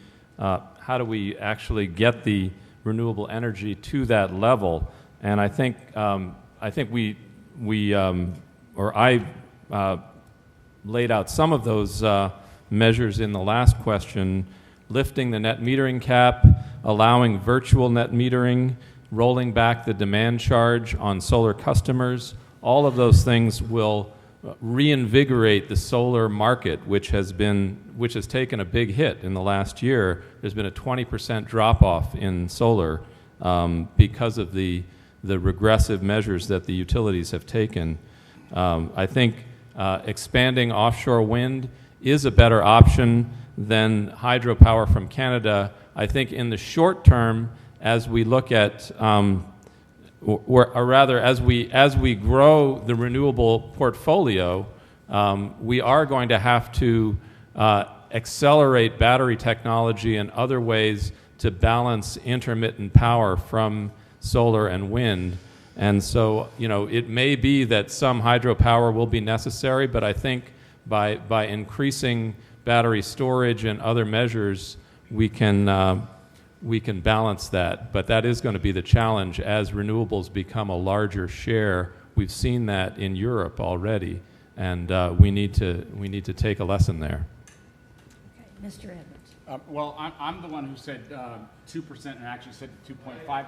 actually get the renewable energy to that level? And I think I laid out some of those measures in the last question: lifting the net metering cap, allowing virtual net metering, rolling back the demand charge on solar customers. All of those things will reinvigorate the solar market, which has taken a big hit in the last year. There's been a 20% drop-off in solar because of the regressive measures that the utilities have taken. I think expanding offshore wind is a better option than hydropower from Canada. I think in the short term, as we look at as we grow the renewable portfolio, we are going to have to accelerate battery technology and other ways to balance intermittent power from solar and wind. And so, it may be that some hydropower will be necessary, but I think by increasing battery storage and other measures, we can balance that. But that is going to be the challenge as renewables become a larger share. We've seen that in Europe already, and we need to take a lesson there. Okay, Mr. Edmonds. Well, I'm the one who said 2% and actually said 2.5.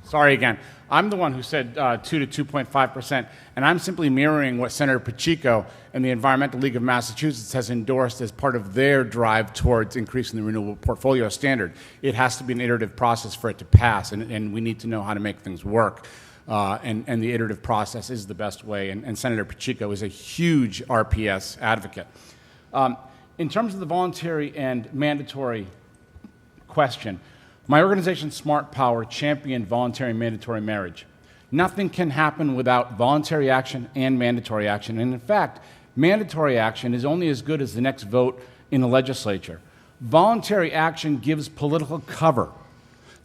Sorry again. I'm the one who said 2 to 2.5%, and I'm simply mirroring what Senator Pacheco and the Environmental League of Massachusetts has endorsed as part of their drive towards increasing the renewable portfolio standard. It has to be an iterative process for it to pass, and we need to know how to make things work. And the iterative process is the best way, and Senator Pacheco is a huge RPS advocate. In terms of the voluntary and mandatory question, my organization, Smart Power, championed voluntary and mandatory marriage. Nothing can happen without voluntary action and mandatory action. And in fact, mandatory action is only as good as the next vote in the legislature. Voluntary action gives political cover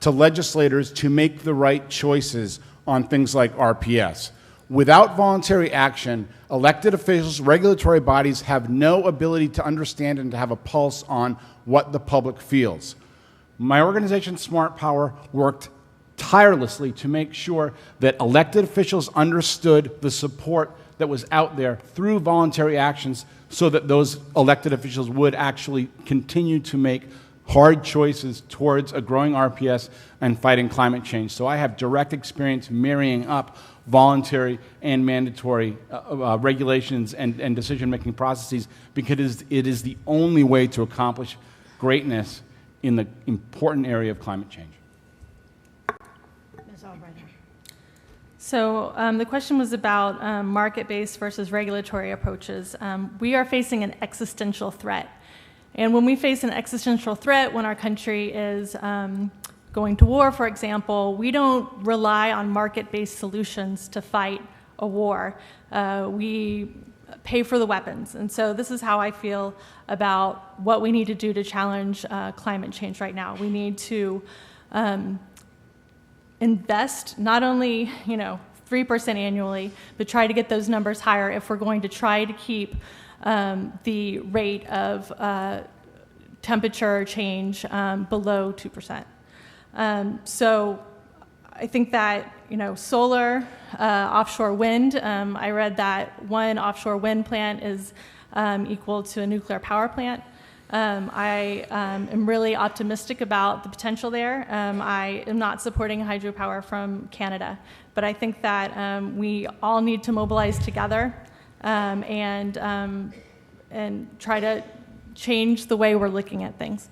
to legislators to make the right choices on things like RPS. Without voluntary action, elected officials, regulatory bodies have no ability to understand and to have a pulse on what the public feels. My organization, Smart Power, worked tirelessly to make sure that elected officials understood the support that was out there through voluntary actions so that those elected officials would actually continue to make hard choices towards a growing RPS and fighting climate change. So I have direct experience marrying up voluntary and mandatory regulations and decision-making processes because it is the only way to accomplish greatness in the important area of climate change. Ms. Albright. So the question was about market-based versus regulatory approaches. We are facing an existential threat. And when we face an existential threat, when our country is going to war, for example, we don't rely on market-based solutions to fight a war. We pay for the weapons. And so this is how I feel about what we need to do to challenge climate change right now. We need to invest not only 3% annually, but try to get those numbers higher if we're going to try to keep the rate of temperature change below 2%. So I think that solar, offshore wind. I read that one offshore wind plant is equal to a nuclear power plant. I am really optimistic about the potential there. I am not supporting hydropower from Canada, but I think that we all need to mobilize together and try to change the way we're looking at things.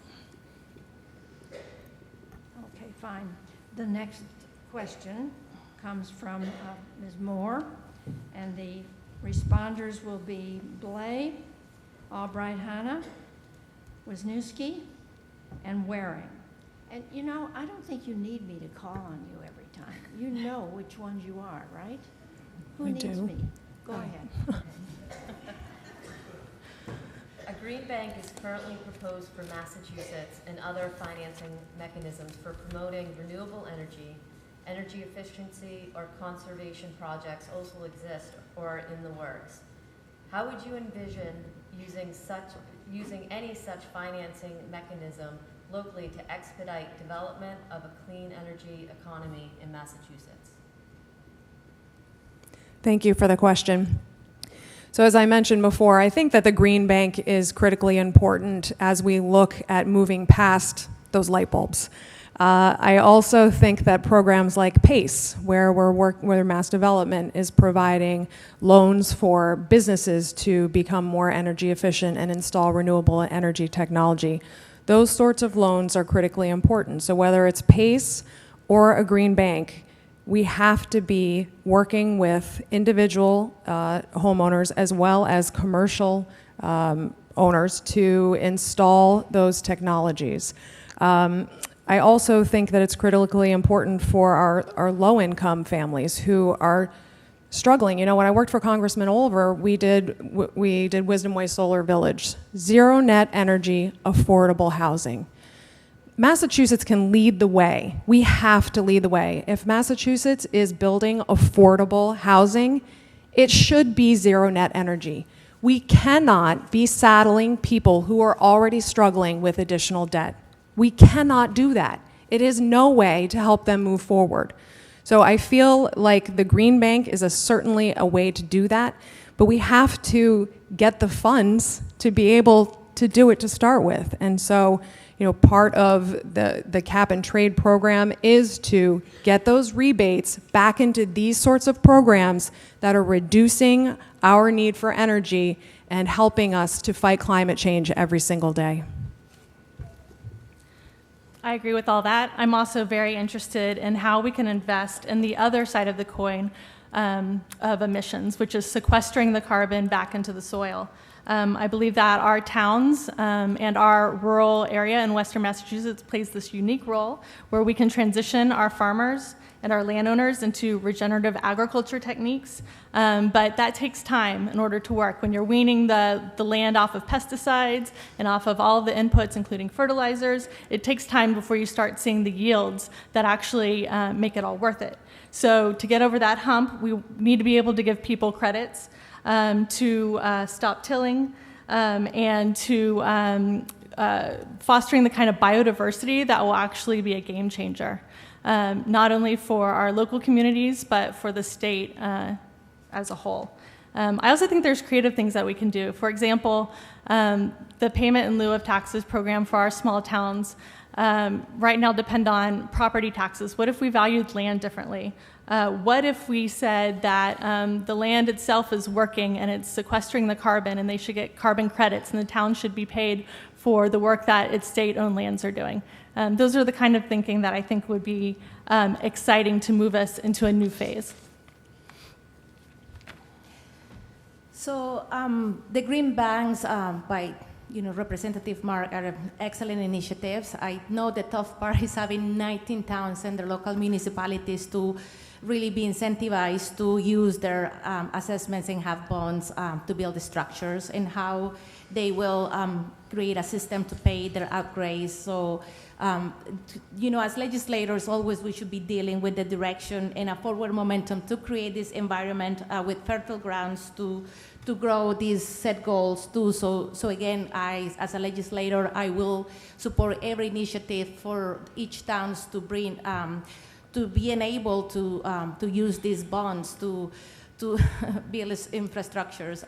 Okay, fine. The next question comes from Ms. Moore, and the responders will be Blay, Albright Hanna, Wisniewski, and Waring. And I don't think you need me to call on you every time. You know which ones you are, right? Who I needs do. me? Go ahead. A green bank is currently proposed for Massachusetts, and other financing mechanisms for promoting renewable energy, energy efficiency, or conservation projects also exist or are in the works. How would you envision using any such financing mechanism locally to expedite development of a clean energy economy in Massachusetts? Thank you for the question. So as I mentioned before, I think that the green bank is critically important as we look at moving past those light bulbs. I also think that programs like PACE, where Mass Development is providing loans for businesses to become more energy efficient and install renewable energy technology, those sorts of loans are critically important. So whether it's PACE or a green bank, we have to be working with individual homeowners as well as commercial owners to install those technologies. I also think that it's critically important for our low-income families who are struggling. When I worked for Congressman Olver, we did Wisdom Way Solar Village, zero net energy, affordable housing. Massachusetts can lead the way. We have to lead the way. If Massachusetts is building affordable housing, it should be zero net energy. We cannot be saddling people who are already struggling with additional debt. We cannot do that. It is no way to help them move forward. So I feel like the Green Bank is certainly a way to do that, but we have to get the funds to be able to do it to start with. And so, part of the cap and trade program is to get those rebates back into these sorts of programs that are reducing our need for energy and helping us to fight climate change every single day. I agree with all that. I'm also very interested in how we can invest in the other side of the coin of emissions, which is sequestering the carbon back into the soil. I believe that our towns and our rural area in Western Massachusetts plays this unique role where we can transition our farmers and our landowners into regenerative agriculture techniques, but that takes time in order to work. When you're weaning the land off of pesticides and off of all of the inputs, including fertilizers, it takes time before you start seeing the yields that actually make it all worth it. So to get over that hump, we need to be able to give people credits to stop tilling and to fostering the kind of biodiversity that will actually be a game changer. Not only for our local communities, but for the state as a whole. I also think there's creative things that we can do. For example, the payment in lieu of taxes program for our small towns right now depend on property taxes. What if we valued land differently? What if we said that the land itself is working and it's sequestering the carbon and they should get carbon credits and the town should be paid for the work that its state-owned lands are doing? Those are the kind of thinking that I think would be exciting to move us into a new phase. So the Green Banks by Representative Mark are excellent initiatives. I know the tough part is having 19 towns and their local municipalities to really be incentivized to use their assessments and have bonds to build the structures, and how they will create a system to pay their upgrades. So, as legislators, always we should be dealing with the direction and a forward momentum to create this environment with fertile grounds to grow these set goals too. So again, as a legislator, I will support every initiative for each towns to bring to being able to use these bonds to build infrastructures.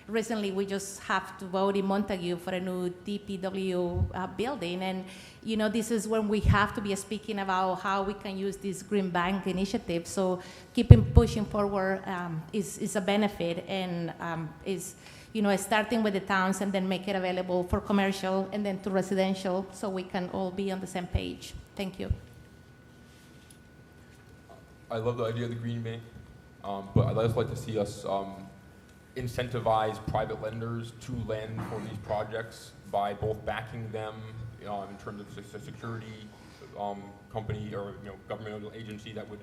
Recently, we just have to vote in Montague for a new DPW building, and this is when we have to be speaking about how we can use this Green Bank initiative. So keeping pushing forward is a benefit, and is starting with the towns and then make it available for commercial and then to residential, so we can all be on the same page. Thank you. I love the idea of the Green Bank, but I'd also like to see us incentivize private lenders to lend for these projects by both backing them in terms of a security company or governmental agency that would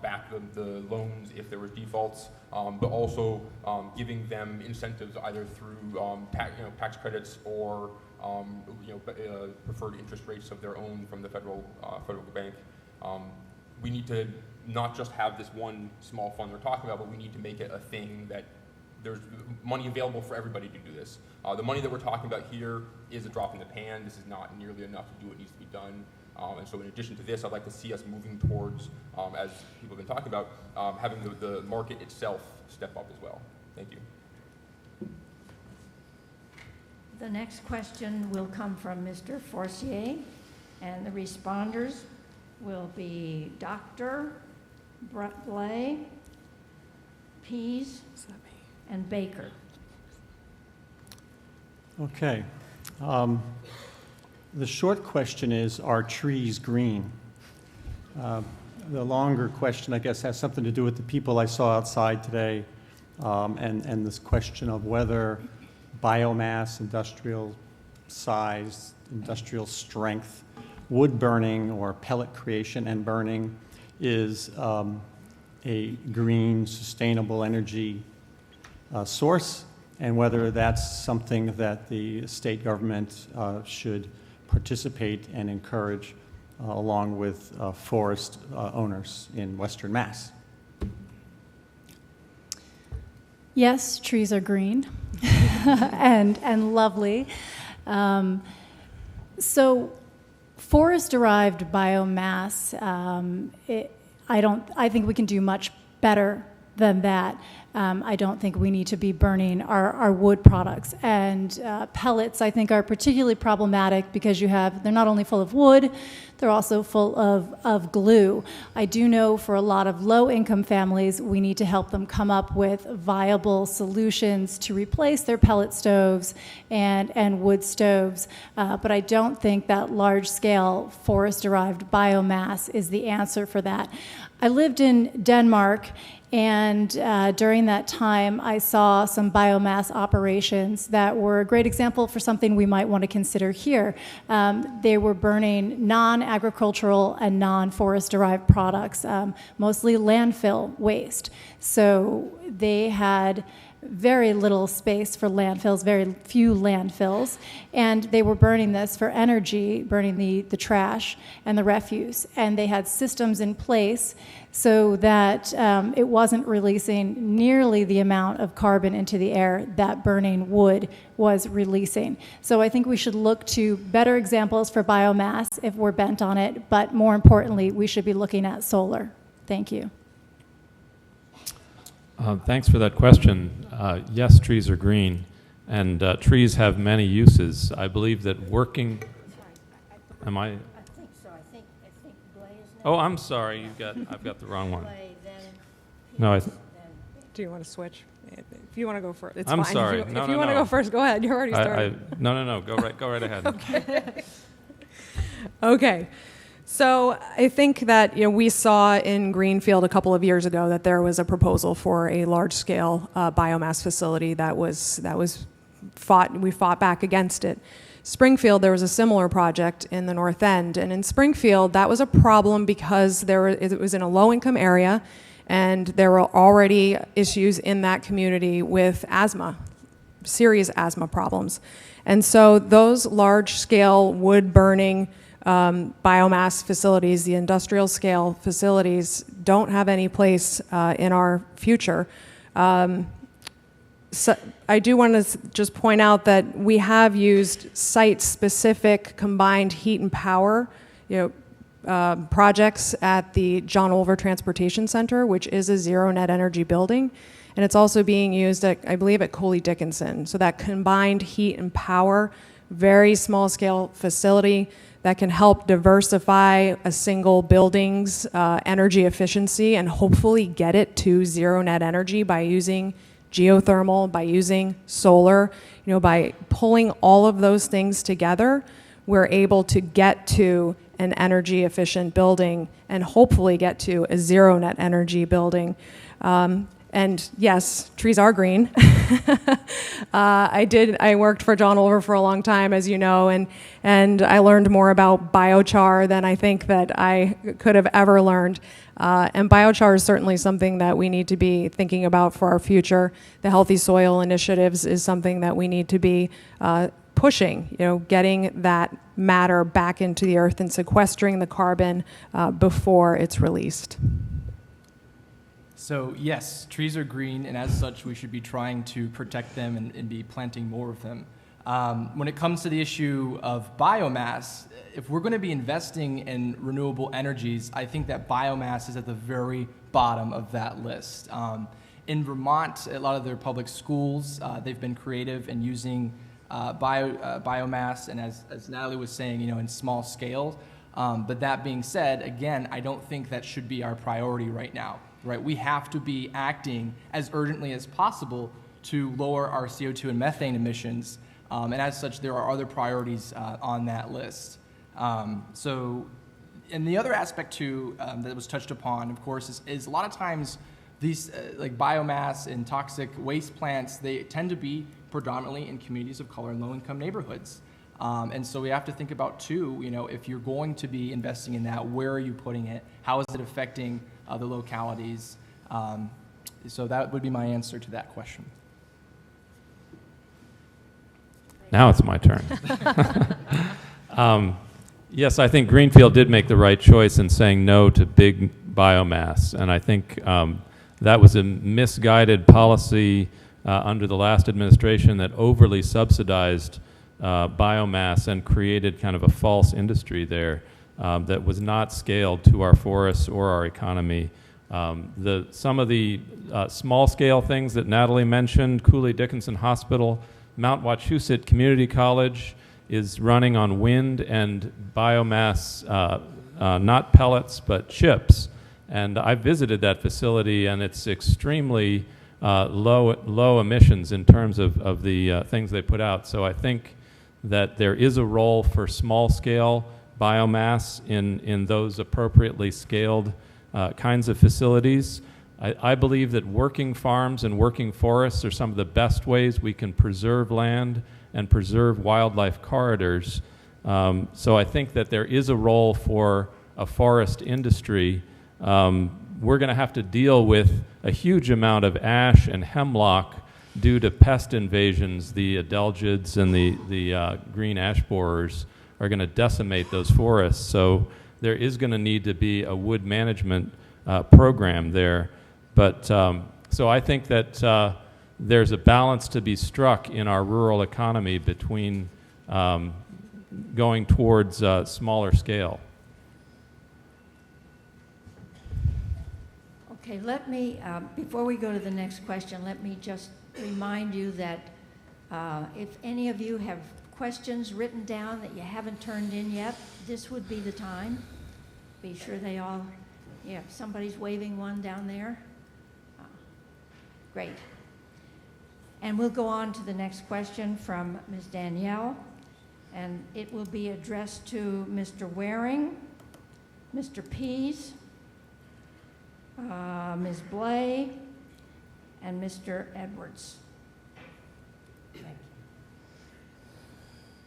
back the loans if there were defaults, but also giving them incentives either through tax credits or preferred interest rates of their own from the federal bank. We need to not just have this one small fund we're talking about, but we need to make it a thing that there's money available for everybody to do this. The money that we're talking about here is a drop in the pan. This is not nearly enough to do what needs to be done. And so in addition to this, I'd like to see us moving towards, as people have been talking about, having the market itself step up as well. Thank you. The next question will come from Mr. Forcier, and the responders will be Dr. Blay, PEASE, and Baker. Okay. The short question is, are trees green? The longer question, I guess, has something to do with the people I saw outside today, and this question of whether biomass, industrial size, industrial strength, wood burning or pellet creation and burning is a green, sustainable energy source, and whether that's something that the state government should participate and encourage along with forest owners in Western Mass. Yes, trees are green and lovely. So forest-derived biomass, I think we can do much better than that. I don't think we need to be burning our wood products. And pellets, I think, are particularly problematic because they're not only full of wood, they're also full of glue. I do know for a lot of low-income families, we need to help them come up with viable solutions to replace their pellet stoves and wood stoves. But I don't think that large-scale forest-derived biomass is the answer for that. I lived in Denmark, and during that time, I saw some biomass operations that were a great example for something we might want to consider here. They were burning non-agricultural and non-forest-derived products, mostly landfill waste. So they had very little space for landfills, very few landfills, and they were burning this for energy, burning the trash and the refuse. And they had systems in place so that it wasn't releasing nearly the amount of carbon into the air that burning wood was releasing. So I think we should look to better examples for biomass if we're bent on it, but more importantly, we should be looking at solar. Thank you. Thanks for that question. Yes, trees are green, and trees have many uses. I believe that working... Am I... I think so. I think Blay is next. Oh, I'm sorry. I've got the wrong one. Blay, then No, Do you want to switch? If you want to go first, it's I'm fine. sorry. If No, you no, want to no. go first, go ahead. You're already started. No. Go right ahead. Okay. Okay. So I think that we saw in Greenfield a couple of years ago that there was a proposal for a large-scale biomass facility we fought back against it. Springfield, there was a similar project in the North End, and in Springfield that was a problem because it was in a low-income area, and there were already issues in that community with asthma, serious asthma problems, and so those large-scale wood-burning biomass facilities, the industrial scale facilities, don't have any place in our future. So I do want to just point out that we have used site-specific combined heat and power projects at the John Olver Transportation Center, which is a zero net energy building. And it's also being used at, I believe, at Coley Dickinson. So that combined heat and power, very small scale facility that can help diversify a single building's energy efficiency and hopefully get it to zero net energy by using geothermal, by using solar. By pulling all of those things together, we're able to get to an energy efficient building and hopefully get to a zero net energy building. And yes, trees are green. I worked for John Olver for a long time, as you know, and I learned more about biochar than I think that I could have ever learned. And biochar is certainly something that we need to be thinking about for our future. The Healthy Soil Initiatives is something that we need to be pushing, getting that matter back into the earth and sequestering the carbon before it's released. So yes, trees are green, and as such, we should be trying to protect them and be planting more of them. When it comes to the issue of biomass, if we're going to be investing in renewable energies, I think that biomass is at the very bottom of that list. In Vermont, a lot of their public schools, they've been creative in using biomass, and as Natalie was saying, in small scale. But that being said, again, I don't think that should be our priority right now. Right, we have to be acting as urgently as possible to lower our CO2 and methane emissions, and as such, there are other priorities on that list. And the other aspect too that was touched upon, of course, is a lot of times these like biomass and toxic waste plants, they tend to be predominantly in communities of color and low-income neighborhoods. And so we have to think about too, if you're going to be investing in that, where are you putting it? How is it affecting the localities? So that would be my answer to that question. Now it's my turn. Yes, I think Greenfield did make the right choice in saying no to big biomass, and I think that was a misguided policy under the last administration that overly subsidized biomass and created kind of a false industry there that was not scaled to our forests or our economy. Some of the small-scale things that Natalie mentioned, Cooley-Dickinson Hospital, Mount Wachusett Community College is running on wind and biomass, not pellets, but chips. And I visited that facility, and it's extremely low emissions in terms of the things they put out. So I think that there is a role for small-scale biomass in those appropriately scaled kinds of facilities. I believe that working farms and working forests are some of the best ways we can preserve land and preserve wildlife corridors. So I think that there is a role for a forest industry. We're going to have to deal with a huge amount of ash and hemlock due to pest invasions. The adelgids and the green ash borers are going to decimate those forests. So there is going to need to be a wood management program there. But so I think that there's a balance to be struck in our rural economy between going towards smaller scale. Okay, let me, before we go to the next question, let me just remind you that if any of you have questions written down that you haven't turned in yet, this would be the time. Be sure they all, yeah, somebody's waving one down there. Great. And we'll go on to the next question from Ms. Danielle, and it will be addressed to Mr. Waring, Mr. Pease, Ms. Blay, and Mr. Edwards. Thank you.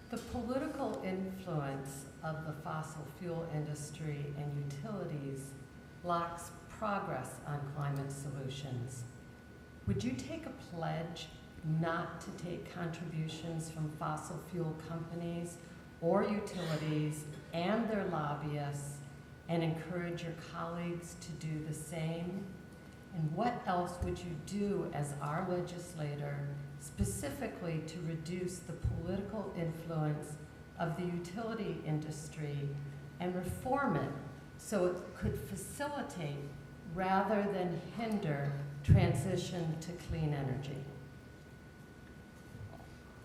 The political influence of the fossil fuel industry and utilities blocks progress on climate solutions. Would you take a pledge not to take contributions from fossil fuel companies or utilities and their lobbyists and encourage your colleagues to do the same? And what else would you do as our legislator specifically to reduce the political influence of the utility industry and reform it so it could facilitate rather than hinder transition to clean energy?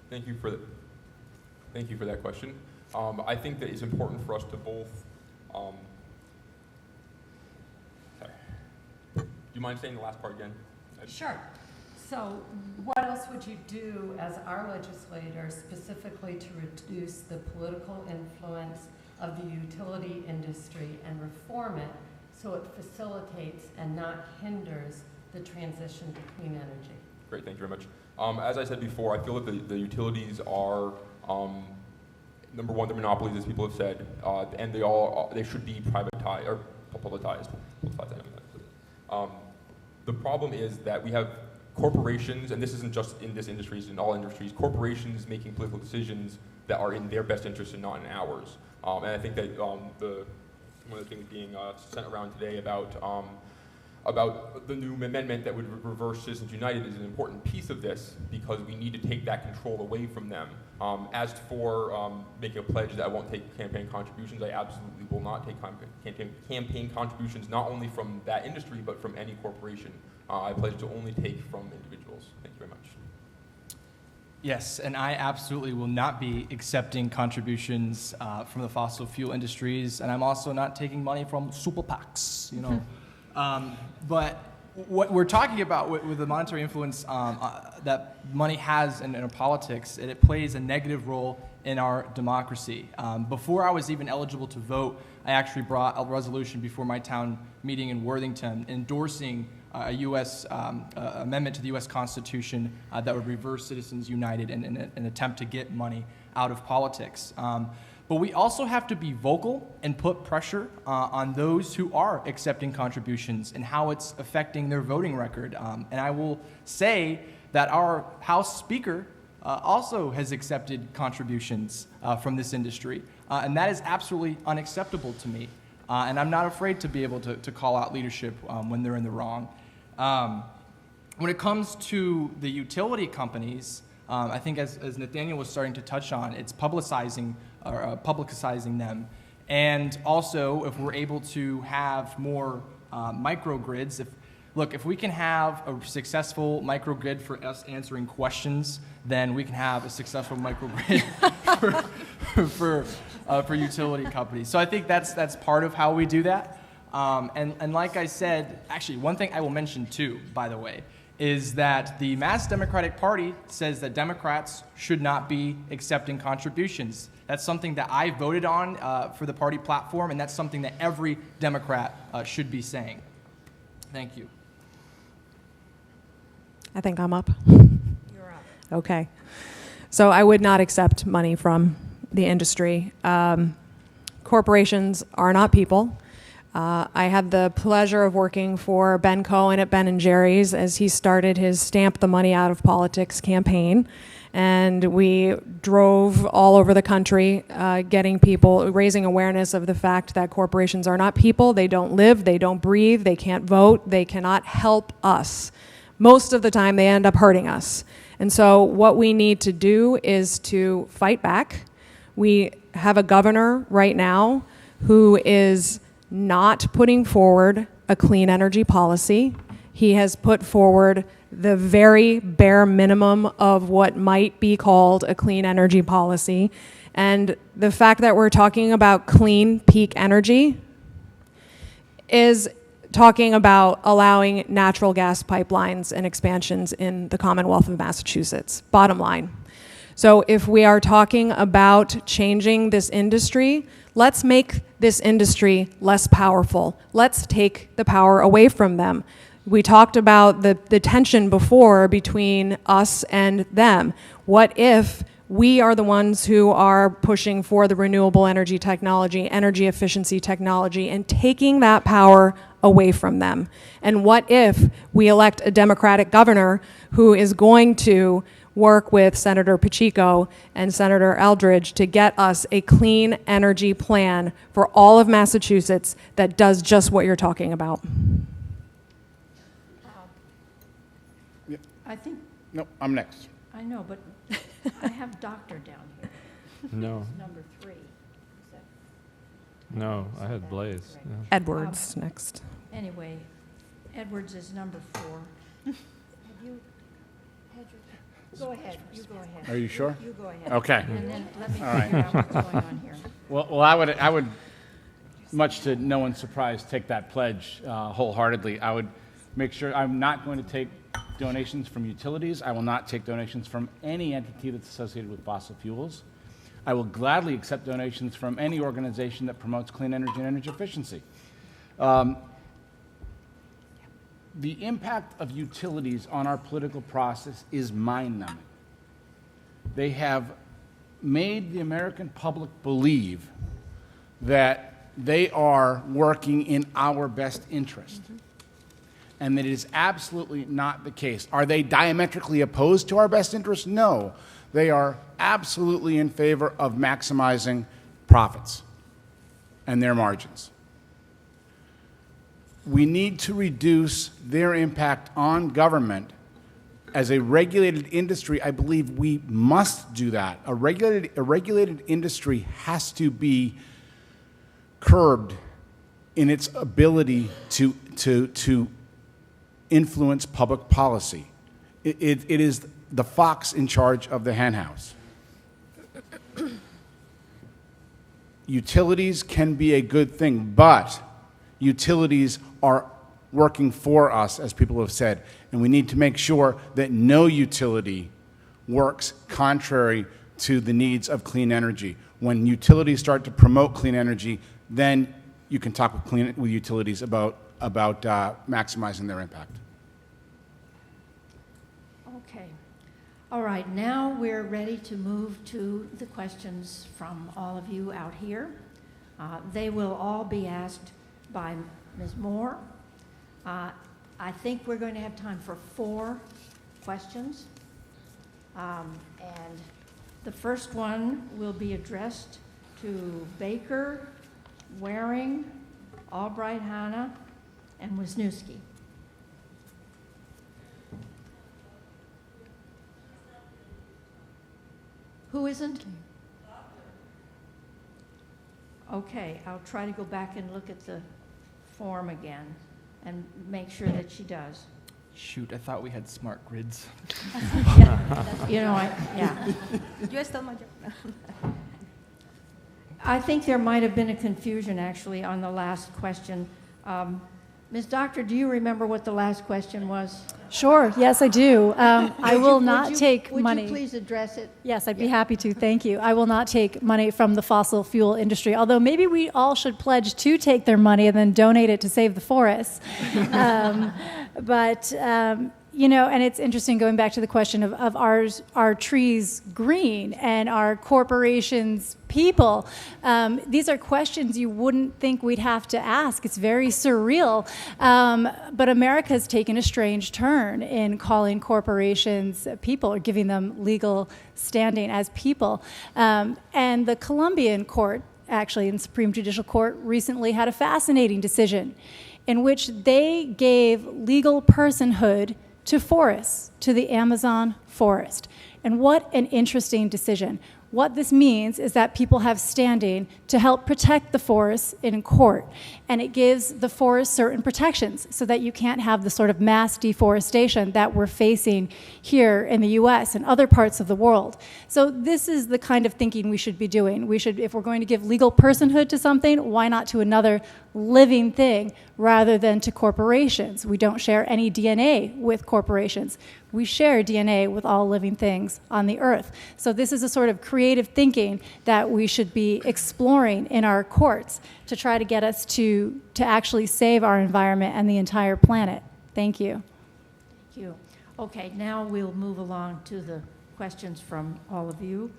Thank you for that question. I think that it's important for us to both. Sorry. Do you mind saying the last part again? Sure. So what else would you do as our legislator specifically to reduce the political influence of the utility industry and reform it so it facilitates and not hinders the transition to clean energy? Great, thank you very much. As I said before, I feel that the utilities are, number one, they're monopolies, as people have said, and they should be privatized or publicized. The problem is that we have corporations, and this isn't just in this industry, it's in all industries, corporations making political decisions that are in their best interest and not in ours. And I think that one of the things being sent around today about the new amendment that would reverse Citizens United is an important piece of this because we need to take that control away from them. As for making a pledge that I won't take campaign contributions, I absolutely will not take campaign contributions, not only from that industry, but from any corporation. I pledge to only take from individuals. Thank you very much. Yes, and I absolutely will not be accepting contributions from the fossil fuel industries, and I'm also not taking money from super PACs, you know. But what we're talking about with the monetary influence that money has in our politics, it plays a negative role in our democracy. Before I was even eligible to vote, I actually brought a resolution before my town meeting in Worthington endorsing a U.S. Amendment to the U.S. Constitution that would reverse Citizens United in an attempt to get money out of politics. But we also have to be vocal and put pressure on those who are accepting contributions and how it's affecting their voting record. And I will say that our House Speaker also has accepted contributions from this industry. And that is absolutely unacceptable to me. And I'm not afraid to be able to call out leadership when they're in the wrong. When it comes to the utility companies, I think as Nathaniel was starting to touch on, it's publicizing them. And also, if we're able to have more microgrids, if we can have a successful microgrid for us answering questions, then we can have a successful microgrid for utility companies. So I think that's part of how we do that. And like I said, actually, one thing I will mention too, by the way, is that the Mass Democratic Party says that Democrats should not be accepting contributions. That's something that I voted on for the party platform, and that's something that every Democrat should be saying. Thank you. I think I'm up. You're up. Okay. So I would not accept money from the industry. Corporations are not people. I had the pleasure of working for Ben Cohen at Ben & Jerry's as he started his Stamp the Money Out of Politics campaign. And we drove all over the country getting people, raising awareness of the fact that corporations are not people. They don't live, they don't breathe, they can't vote, they cannot help us. Most of the time they end up hurting us. And so what we need to do is to fight back. We have a governor right now who is not putting forward a clean energy policy. He has put forward the very bare minimum of what might be called a clean energy policy. And the fact that we're talking about clean peak energy is talking about allowing natural gas pipelines and expansions in the Commonwealth of Massachusetts, bottom line. So if we are talking about changing this industry, let's make this industry less powerful. Let's take the power away from them. We talked about the tension before between us and them. What if we are the ones who are pushing for the renewable energy technology, energy efficiency technology, and taking that power away from them? And what if we elect a Democratic governor who is going to work with Senator Pacheco and Senator Eldridge to get us a clean energy plan for all of Massachusetts that does just what you're talking about? I think, No, I'm next. I know, but I have doctor down here. No, It's number 3. Is that- no, I had Blaze. Yeah. Edwards next. Anyway, Edwards is number 4. Have you had your, go ahead, you go ahead. Are you sure? You go ahead. Okay. And then let me All right. figure out what's going on here. Well, I would, much to no one's surprise, take that pledge wholeheartedly. I would make sure I'm not going to take donations from utilities. I will not take donations from any entity that's associated with fossil fuels. I will gladly accept donations from any organization that promotes clean energy and energy efficiency. The impact of utilities on our political process is mind-numbing. They have made the American public believe that they are working in our best interest. And that it is absolutely not the case. Are they diametrically opposed to our best interest? No. They are absolutely in favor of maximizing profits and their margins. We need to reduce their impact on government. As a regulated industry, I believe we must do that. A regulated industry has to be curbed in its ability to influence public policy. It is the fox in charge of the henhouse. Utilities can be a good thing, but utilities are working for us, as people have said, and we need to make sure that no utility works contrary to the needs of clean energy. When utilities start to promote clean energy, then you can talk with utilities about maximizing their impact. Okay. All right, now we're ready to move to the questions from all of you out here. They will all be asked by Ms. Moore. I think we're going to have time for 4 questions. And the first one will be addressed to Baker, Waring, Albright Hanna, and Wisniewski. Who isn't? Okay, I'll try to go back and look at the form again and make sure that she does. Shoot, I thought we had smart grids. You know, yeah. You stole my job. I think there might have been a confusion, actually, on the last question. Ms. Doctor, do you remember what the last question was? Sure, yes, I do. I will not take money. Would you please address it? Yes, I'd be happy to. Thank you. I will not take money from the fossil fuel industry, although maybe we all should pledge to take their money and then donate it to save the forests. You know, and it's interesting going back to the question of our trees green and our corporations people. These are questions you wouldn't think we'd have to ask. It's very surreal. But America has taken a strange turn in calling corporations people or giving them legal standing as people. And the Colombian court, actually in the Supreme Judicial Court, recently had a fascinating decision in which they gave legal personhood to forests, to the Amazon forest. And what an interesting decision. What this means is that people have standing to help protect the forests in court. And it gives the forest certain protections so that you can't have the sort of mass deforestation that we're facing here in the US and other parts of the world. So this is the kind of thinking we should be doing. We should, if we're going to give legal personhood to something, why not to another living thing rather than to corporations? We don't share any DNA with corporations. We share DNA with all living things on the earth. So this is a sort of creative thinking that we should be exploring in our courts to try to get us to actually save our environment and the entire planet. Thank you. Thank you. Okay, now we'll move along to the questions from all of you.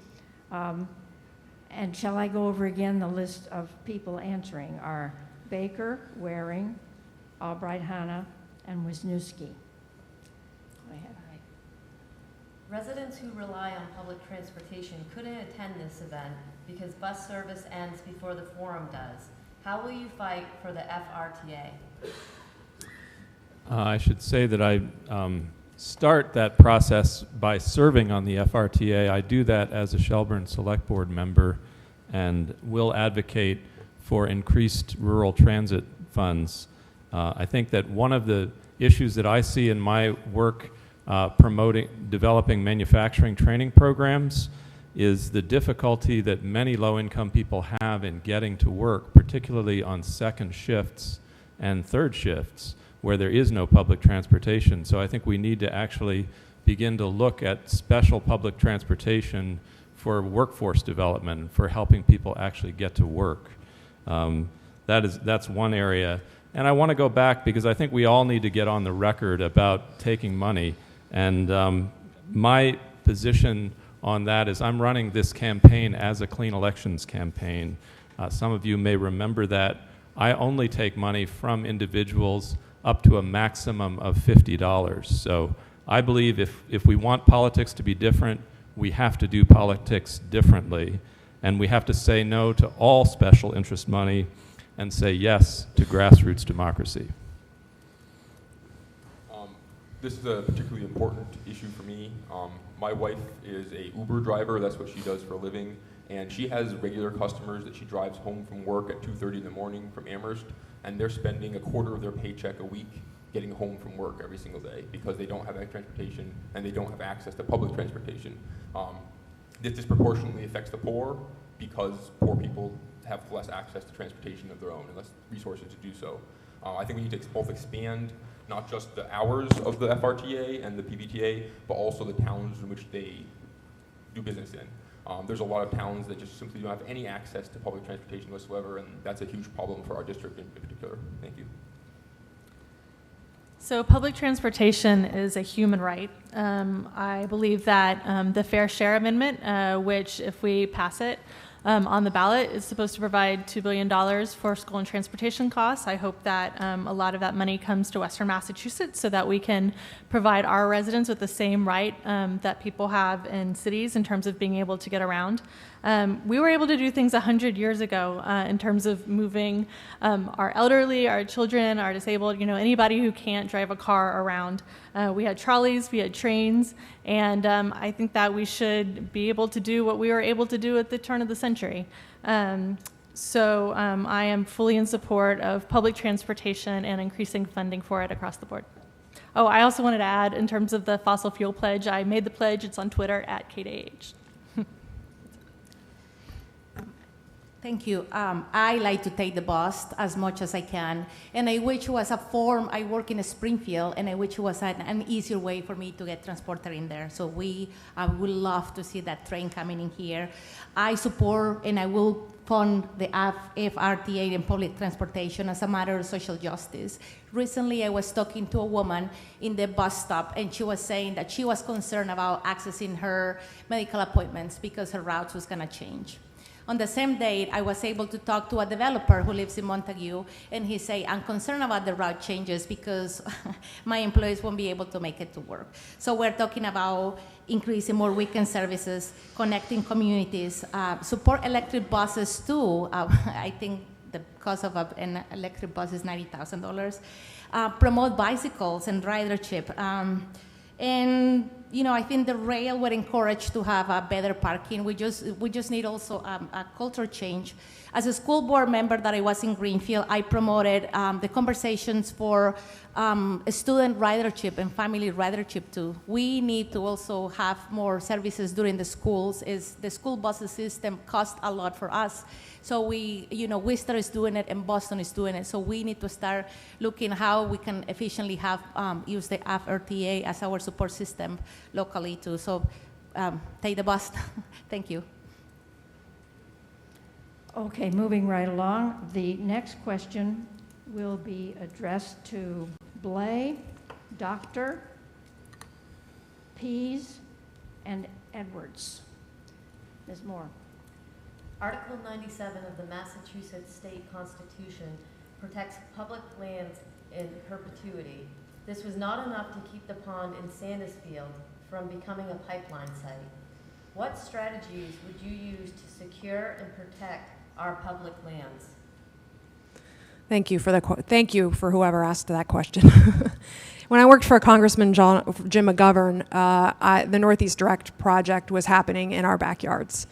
And shall I go over again the list of people answering? Are Baker, Waring, Albright Hanna, and Wisniewski. Go ahead. Residents who rely on public transportation couldn't attend this event because bus service ends before the forum does. How will you fight for the FRTA? I should say that I start that process by serving on the FRTA. I do that as a Shelburne Select Board member and will advocate for increased rural transit funds. I think that one of the issues that I see in my work developing manufacturing training programs is the difficulty that many low-income people have in getting to work, particularly on second shifts and third shifts where there is no public transportation. So I think we need to actually begin to look at special public transportation for workforce development, for helping people actually get to work. That's one area. And I want to go back because I think we all need to get on the record about taking money. And my position on that is I'm running this campaign as a clean elections campaign. Some of you may remember that I only take money from individuals up to a maximum of $50. So I believe if we want politics to be different, we have to do politics differently. And we have to say no to all special interest money and say yes to grassroots democracy. This is a particularly important issue for me. My wife is a Uber driver. That's what she does for a living. And she has regular customers that she drives home from work at 2:30 in the morning from Amherst, and they're spending a quarter of their paycheck a week getting home from work every single day because they don't have transportation and they don't have access to public transportation. This disproportionately affects the poor because poor people have less access to transportation of their own and less resources to do so. I think we need to both expand not just the hours of the FRTA and the PBTA, but also the towns in which they do business in. There's a lot of towns that just simply don't have any access to public transportation whatsoever, and that's a huge problem for our district in particular. Thank you. So public transportation is a human right. I believe that the Fair Share Amendment, which if we pass it, on the ballot. It's supposed to provide $2 billion for school and transportation costs. I hope that a lot of that money comes to Western Massachusetts so that we can provide our residents with the same right that people have in cities in terms of being able to get around. We were able to do things 100 years ago in terms of moving our elderly, our children, our disabled, anybody who can't drive a car around. We had trolleys, we had trains, and I think that we should be able to do what we were able to do at the turn of the century. So I am fully in support of public transportation and increasing funding for it across the board. Oh, I also wanted to add, in terms of the fossil fuel pledge, I made the pledge. It's on Twitter @KDAH. Thank you. I like to take the bus as much as I can, and I wish it was a form. I work in Springfield, and I wish it was an easier way for me to get transported in there. So I would love to see that train coming in here. I support and I will fund the FRTA and public transportation as a matter of social justice. Recently, I was talking to a woman in the bus stop, and she was saying that she was concerned about accessing her medical appointments because her routes was going to change. On the same day, I was able to talk to a developer who lives in Montague, and he said, I'm concerned about the route changes because my employees won't be able to make it to work. So we're talking about increasing more weekend services, connecting communities, support electric buses too. I think the cost of an electric bus is $90,000. Promote bicycles and ridership. And I think the rail would encourage to have a better parking. We just need also a culture change. As a school board member that I was in Greenfield, I promoted the conversations for student ridership and family ridership too. We need to also have more services during the schools. The school bus system costs a lot for us. So Worcester is doing it and Boston is doing it. So we need to start looking how we can efficiently use the FRTA as our support system locally too. So take the bus. Thank you. Okay, moving right along. The next question will be addressed to Blay, Doctor, PEASE, and Edwards. Ms. Moore. Article 97 of the Massachusetts State Constitution protects public lands in perpetuity. This was not enough to keep the pond in Sandusfield from becoming a pipeline site. What strategies would you use to secure and protect our public lands? Thank you for whoever asked that question. When I worked for Congressman Jim McGovern, the Northeast Direct project was happening in our backyards.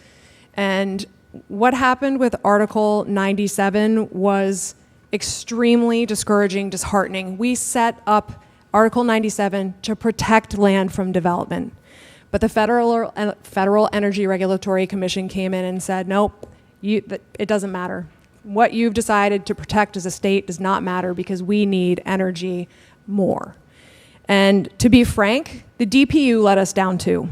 And what happened with Article 97 was extremely discouraging, disheartening. We set up Article 97 to protect land from development. But the Federal Energy Regulatory Commission came in and said, nope, it doesn't matter. What you've decided to protect as a state does not matter because we need energy more. And to be frank, the DPU let us down too.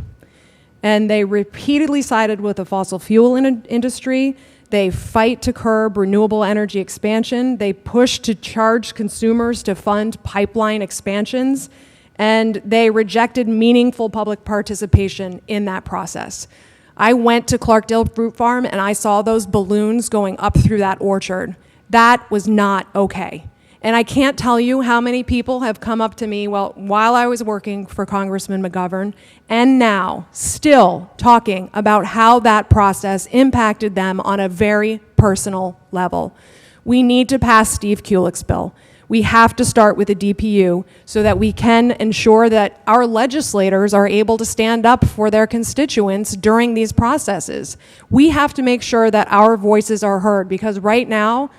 And they repeatedly sided with the fossil fuel industry. They fight to curb renewable energy expansion. They push to charge consumers to fund pipeline expansions. And they rejected meaningful public participation in that process. I went to Clarkdale Fruit Farm and I saw those balloons going up through that orchard. That was not okay. And I can't tell you how many people have come up to me while I was working for Congressman McGovern and now still talking about how that process impacted them on a very personal level. We need to pass Steve Kulik's bill. We have to start with the DPU so that we can ensure that our legislators are able to stand up for their constituents during these processes. We have to make sure that our voices are heard because right now,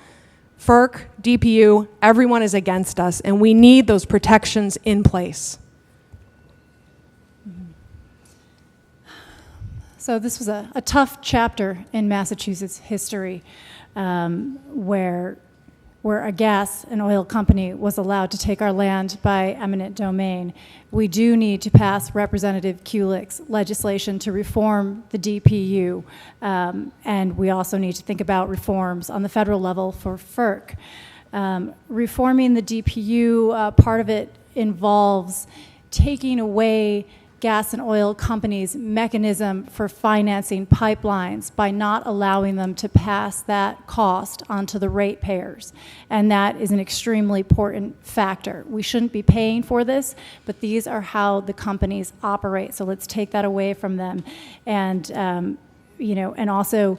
FERC, DPU, everyone is against us, and we need those protections in place. So this was a tough chapter in Massachusetts history where a gas and oil company was allowed to take our land by eminent domain. We do need to pass Representative Kulik's legislation to reform the DPU, and we also need to think about reforms on the federal level for FERC. Reforming the DPU, part of it involves taking away gas and oil companies' mechanism for financing pipelines by not allowing them to pass that cost onto the ratepayers. And that is an extremely important factor. We shouldn't be paying for this, but these are how the companies operate. So let's take that away from them. And, and also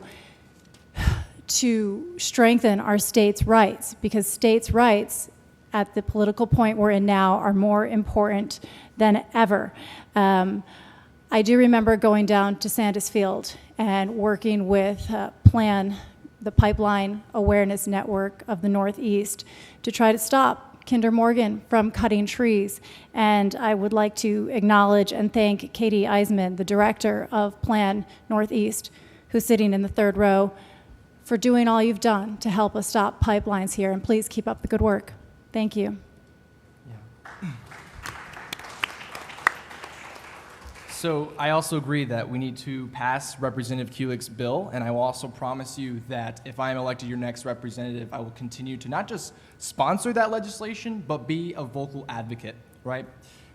to strengthen our states' rights, because states' rights at the political point we're in now are more important than ever. I do remember going down to Sandus Field and working with PLAN, the Pipeline Awareness Network of the Northeast, to try to stop Kinder Morgan from cutting trees. And I would like to acknowledge and thank Katie Eisman, the director of PLAN Northeast, who's sitting in the third row, for doing all you've done to help us stop pipelines here. And please keep up the good work. Thank you. So I also agree that we need to pass Representative Kulik's bill, and I will also promise you that if I am elected your next representative, I will continue to not just sponsor that legislation, but be a vocal advocate, right?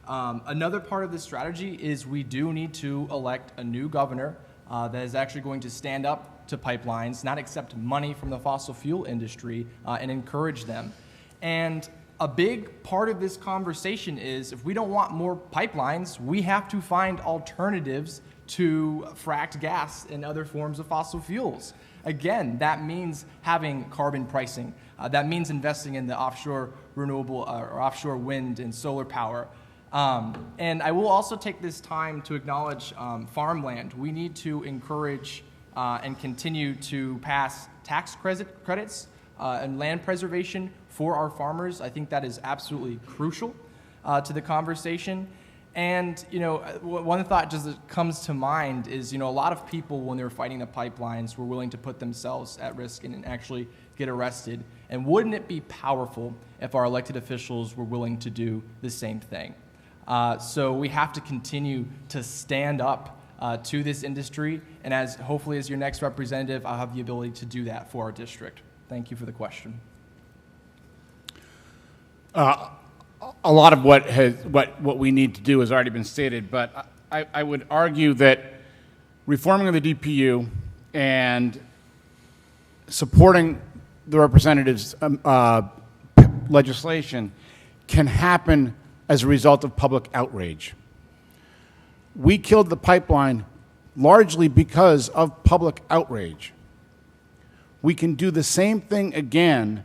Another part of this strategy is we do need to elect a new governor that is actually going to stand up to pipelines, not accept money from the fossil fuel industry, and encourage them. And a big part of this conversation is if we don't want more pipelines, we have to find alternatives to fracked gas and other forms of fossil fuels. Again, that means having carbon pricing. That means investing in the offshore renewable or offshore wind and solar power. And I will also take this time to acknowledge farmland. We need to encourage and continue to pass tax credits and land preservation for our farmers. I think that is absolutely crucial to the conversation. And, one thought just that comes to mind is, a lot of people when they were fighting the pipelines were willing to put themselves at risk and actually get arrested. And wouldn't it be powerful if our elected officials were willing to do the same thing? So we have to continue to stand up to this industry. And hopefully as your next representative, I'll have the ability to do that for our district. Thank you for the question. A lot of what we need to do has already been stated, but I would argue that reforming of the DPU and supporting the representatives' legislation can happen as a result of public outrage. We killed the pipeline largely because of public outrage. We can do the same thing again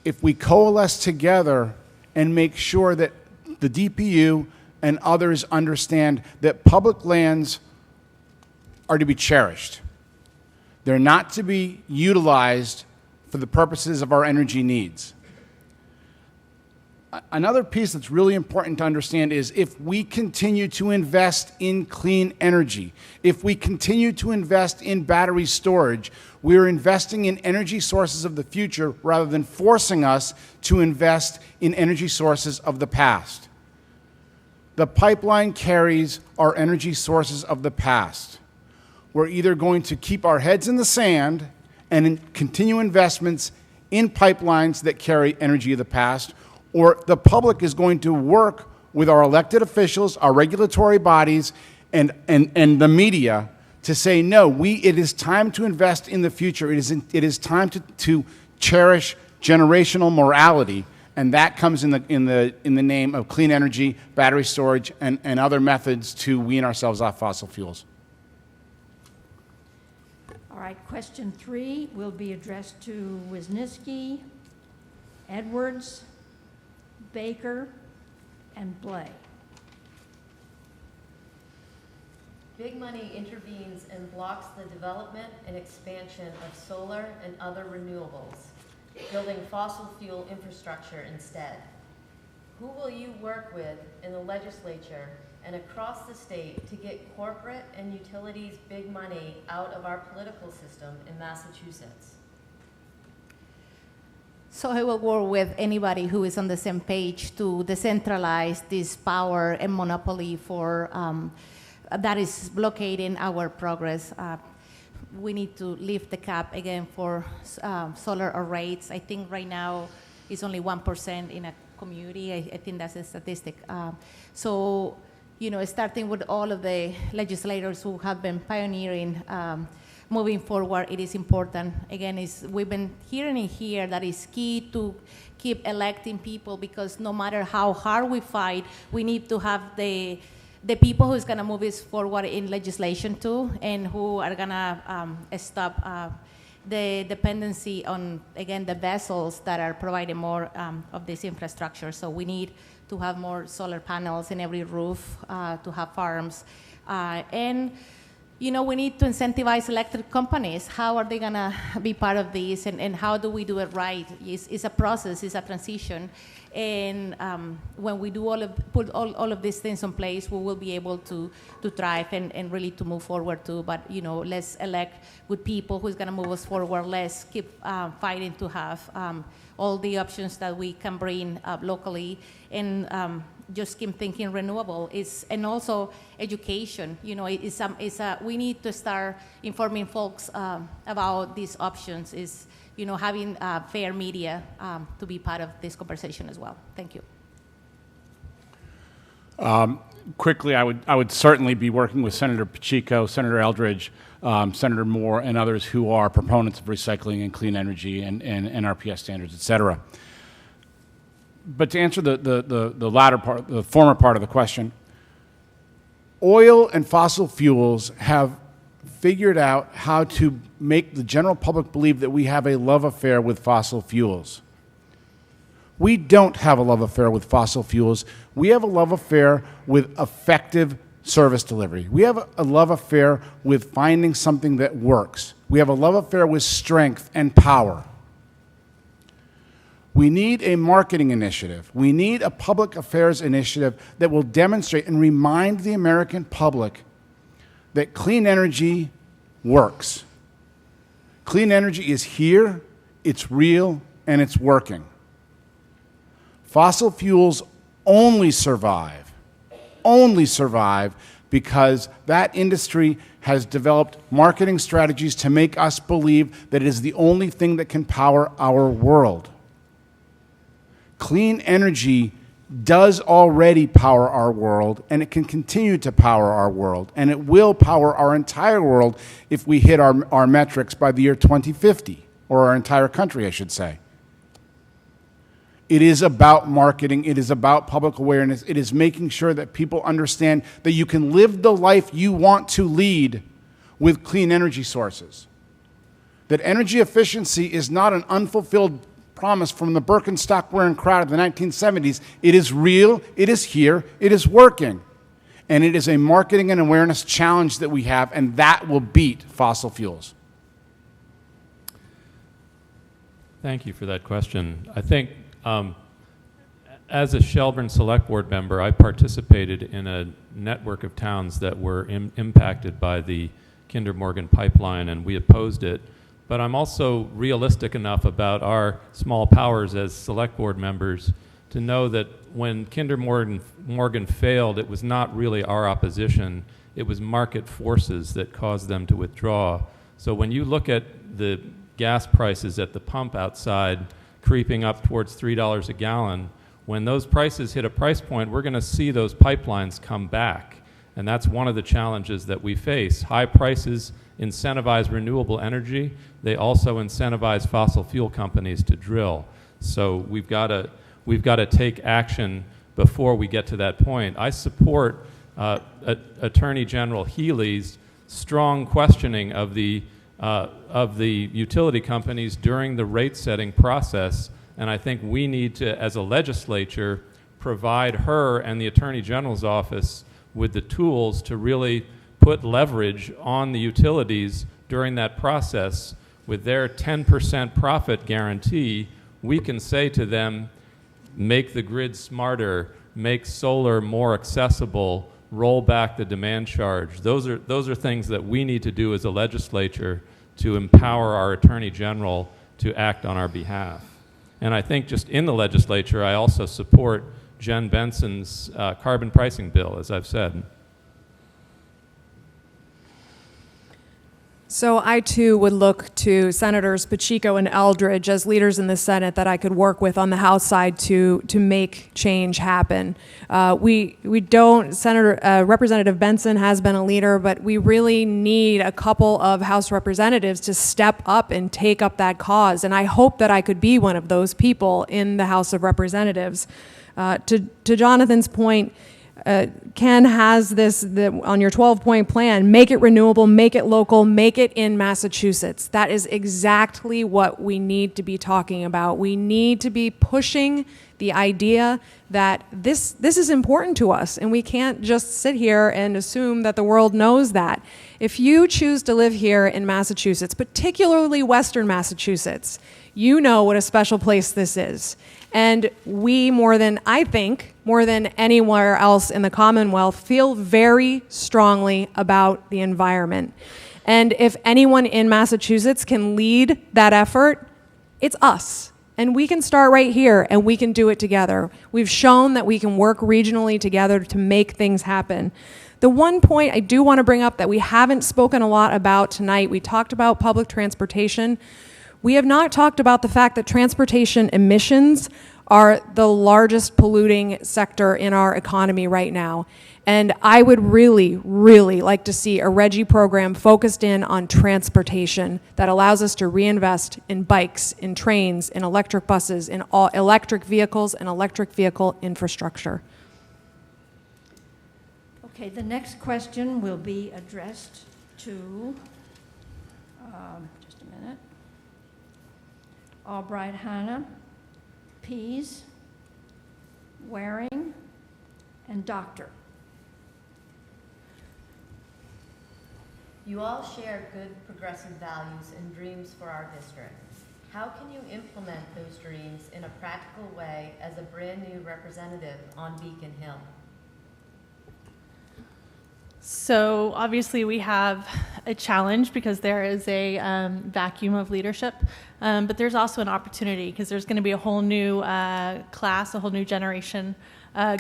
if we coalesce together and make sure that the DPU and others understand that public lands are to be cherished. They're not to be utilized for the purposes of our energy needs. Another piece that's really important to understand is if we continue to invest in clean energy, if we continue to invest in battery storage, we're investing in energy sources of the future rather than forcing us to invest in energy sources of the past. The pipeline carries our energy sources of the past. We're either going to keep our heads in the sand and continue investments in pipelines that carry energy of the past, or the public is going to work with our elected officials, our regulatory bodies, and the media to say, no, it is time to invest in the future. It is time to cherish generational morality, and that comes in the name of clean energy, battery storage, and other methods to wean ourselves off fossil fuels. All right, question 3 will be addressed to Wisniewski, Edwards, Baker, and Blay. Big money intervenes and blocks the development and expansion of solar and other renewables, building fossil fuel infrastructure instead. Who will you work with in the legislature and across the state to get corporate and utilities big money out of our political system in Massachusetts? So I will work with anybody who is on the same page to decentralize this power and monopoly for that is blockading our progress. We need to lift the cap again for solar arrays. I think right now it's only 1% in a community. I think that's a statistic. So, starting with all of the legislators who have been pioneering moving forward, it is important. Again, we've been hearing it here that it's key to keep electing people, because no matter how hard we fight, we need to have the people who's going to move us forward in legislation too, and who are going to stop the dependency on, again, the vessels that are providing more of this infrastructure. So we need to have more solar panels in every roof, to have farms. And, we need to incentivize electric companies. How are they going to be part of this, and how do we do it right? It's a process, it's a transition. And when we do put all of these things in place, we will be able to thrive and really to move forward too. But, let's elect good people who's going to move us forward. Let's keep fighting to have all the options that we can bring locally, and just keep thinking renewable. And also education. We need to start informing folks about these options. Having fair media to be part of this conversation as well. Thank you. Quickly, I would certainly be working with Senator Pacheco, Senator Eldridge, Senator Moore, and others who are proponents of recycling and clean energy and NRPS standards, et cetera. But to answer the latter part, the former part of the question, oil and fossil fuels have figured out how to make the general public believe that we have a love affair with fossil fuels. We don't have a love affair with fossil fuels. We have a love affair with effective service delivery. We have a love affair with finding something that works. We have a love affair with strength and power. We need a marketing initiative. We need a public affairs initiative that will demonstrate and remind the American public that clean energy works. Clean energy is here, it's real, and it's working. Fossil fuels only survive because that industry has developed marketing strategies to make us believe that it is the only thing that can power our world. Clean energy does already power our world, and it can continue to power our world, and it will power our entire world if we hit our metrics by the year 2050, or our entire country, I should say. It is about marketing. It is about public awareness. It is making sure that people understand that you can live the life you want to lead with clean energy sources. That energy efficiency is not an unfulfilled promise from the Birkenstock-wearing crowd of the 1970s. It is real, it is here, it is working. And it is a marketing and awareness challenge that we have, and that will beat fossil fuels. Thank you for that question. I think as a Shelburne Select Board member, I participated in a network of towns that were impacted by the Kinder Morgan pipeline, and we opposed it. But I'm also realistic enough about our small powers as Select Board members to know that when Kinder Morgan failed, it was not really our opposition. It was market forces that caused them to withdraw. So when you look at the gas prices at the pump outside creeping up towards $3 a gallon, when those prices hit a price point, we're going to see those pipelines come back. And that's one of the challenges that we face. High prices incentivize renewable energy. They also incentivize fossil fuel companies to drill. So we've got to take action before we get to that point. I support Attorney General Healey's strong questioning of the utility companies during the rate-setting process, and I think we need to, as a legislature, provide her and the Attorney General's office with the tools to really put leverage on the utilities during that process. With their 10% profit guarantee, we can say to them, make the grid smarter, make solar more accessible, roll back the demand charge. Those are things that we need to do as a legislature to empower our Attorney General to act on our behalf. And I think just in the legislature, I also support Jen Benson's carbon pricing bill, as I've said. So I too would look to Senators Pacheco and Eldridge as leaders in the Senate that I could work with on the House side to make change happen. We don't. Representative Benson has been a leader, but we really need a couple of House representatives to step up and take up that cause. And I hope that I could be one of those people in the House of Representatives. To Jonathan's point, Ken has this on your 12-point plan, make it renewable, make it local, make it in Massachusetts. That is exactly what we need to be talking about. We need to be pushing the idea that this is important to us, and we can't just sit here and assume that the world knows that. If you choose to live here in Massachusetts, particularly Western Massachusetts, you know what a special place this is. And we, more than anywhere else in the Commonwealth, feel very strongly about the environment. And if anyone in Massachusetts can lead that effort, it's us. And we can start right here, and we can do it together. We've shown that we can work regionally together to make things happen. The one point I do want to bring up that we haven't spoken a lot about tonight, we talked about public transportation. We have not talked about the fact that transportation emissions are the largest polluting sector in our economy right now. And I would really, really like to see a RGGI program focused in on transportation that allows us to reinvest in bikes, in trains, in electric buses, in all electric vehicles and electric vehicle infrastructure. Okay, the next question will be addressed to, just a minute, Albright Hannah, PEASE, Waring, and Doctor. You all share good progressive values and dreams for our district. How can you implement those dreams in a practical way as a brand new representative on Beacon Hill? So obviously we have a challenge because there is a vacuum of leadership, but there's also an opportunity because there's going to be a whole new class, a whole new generation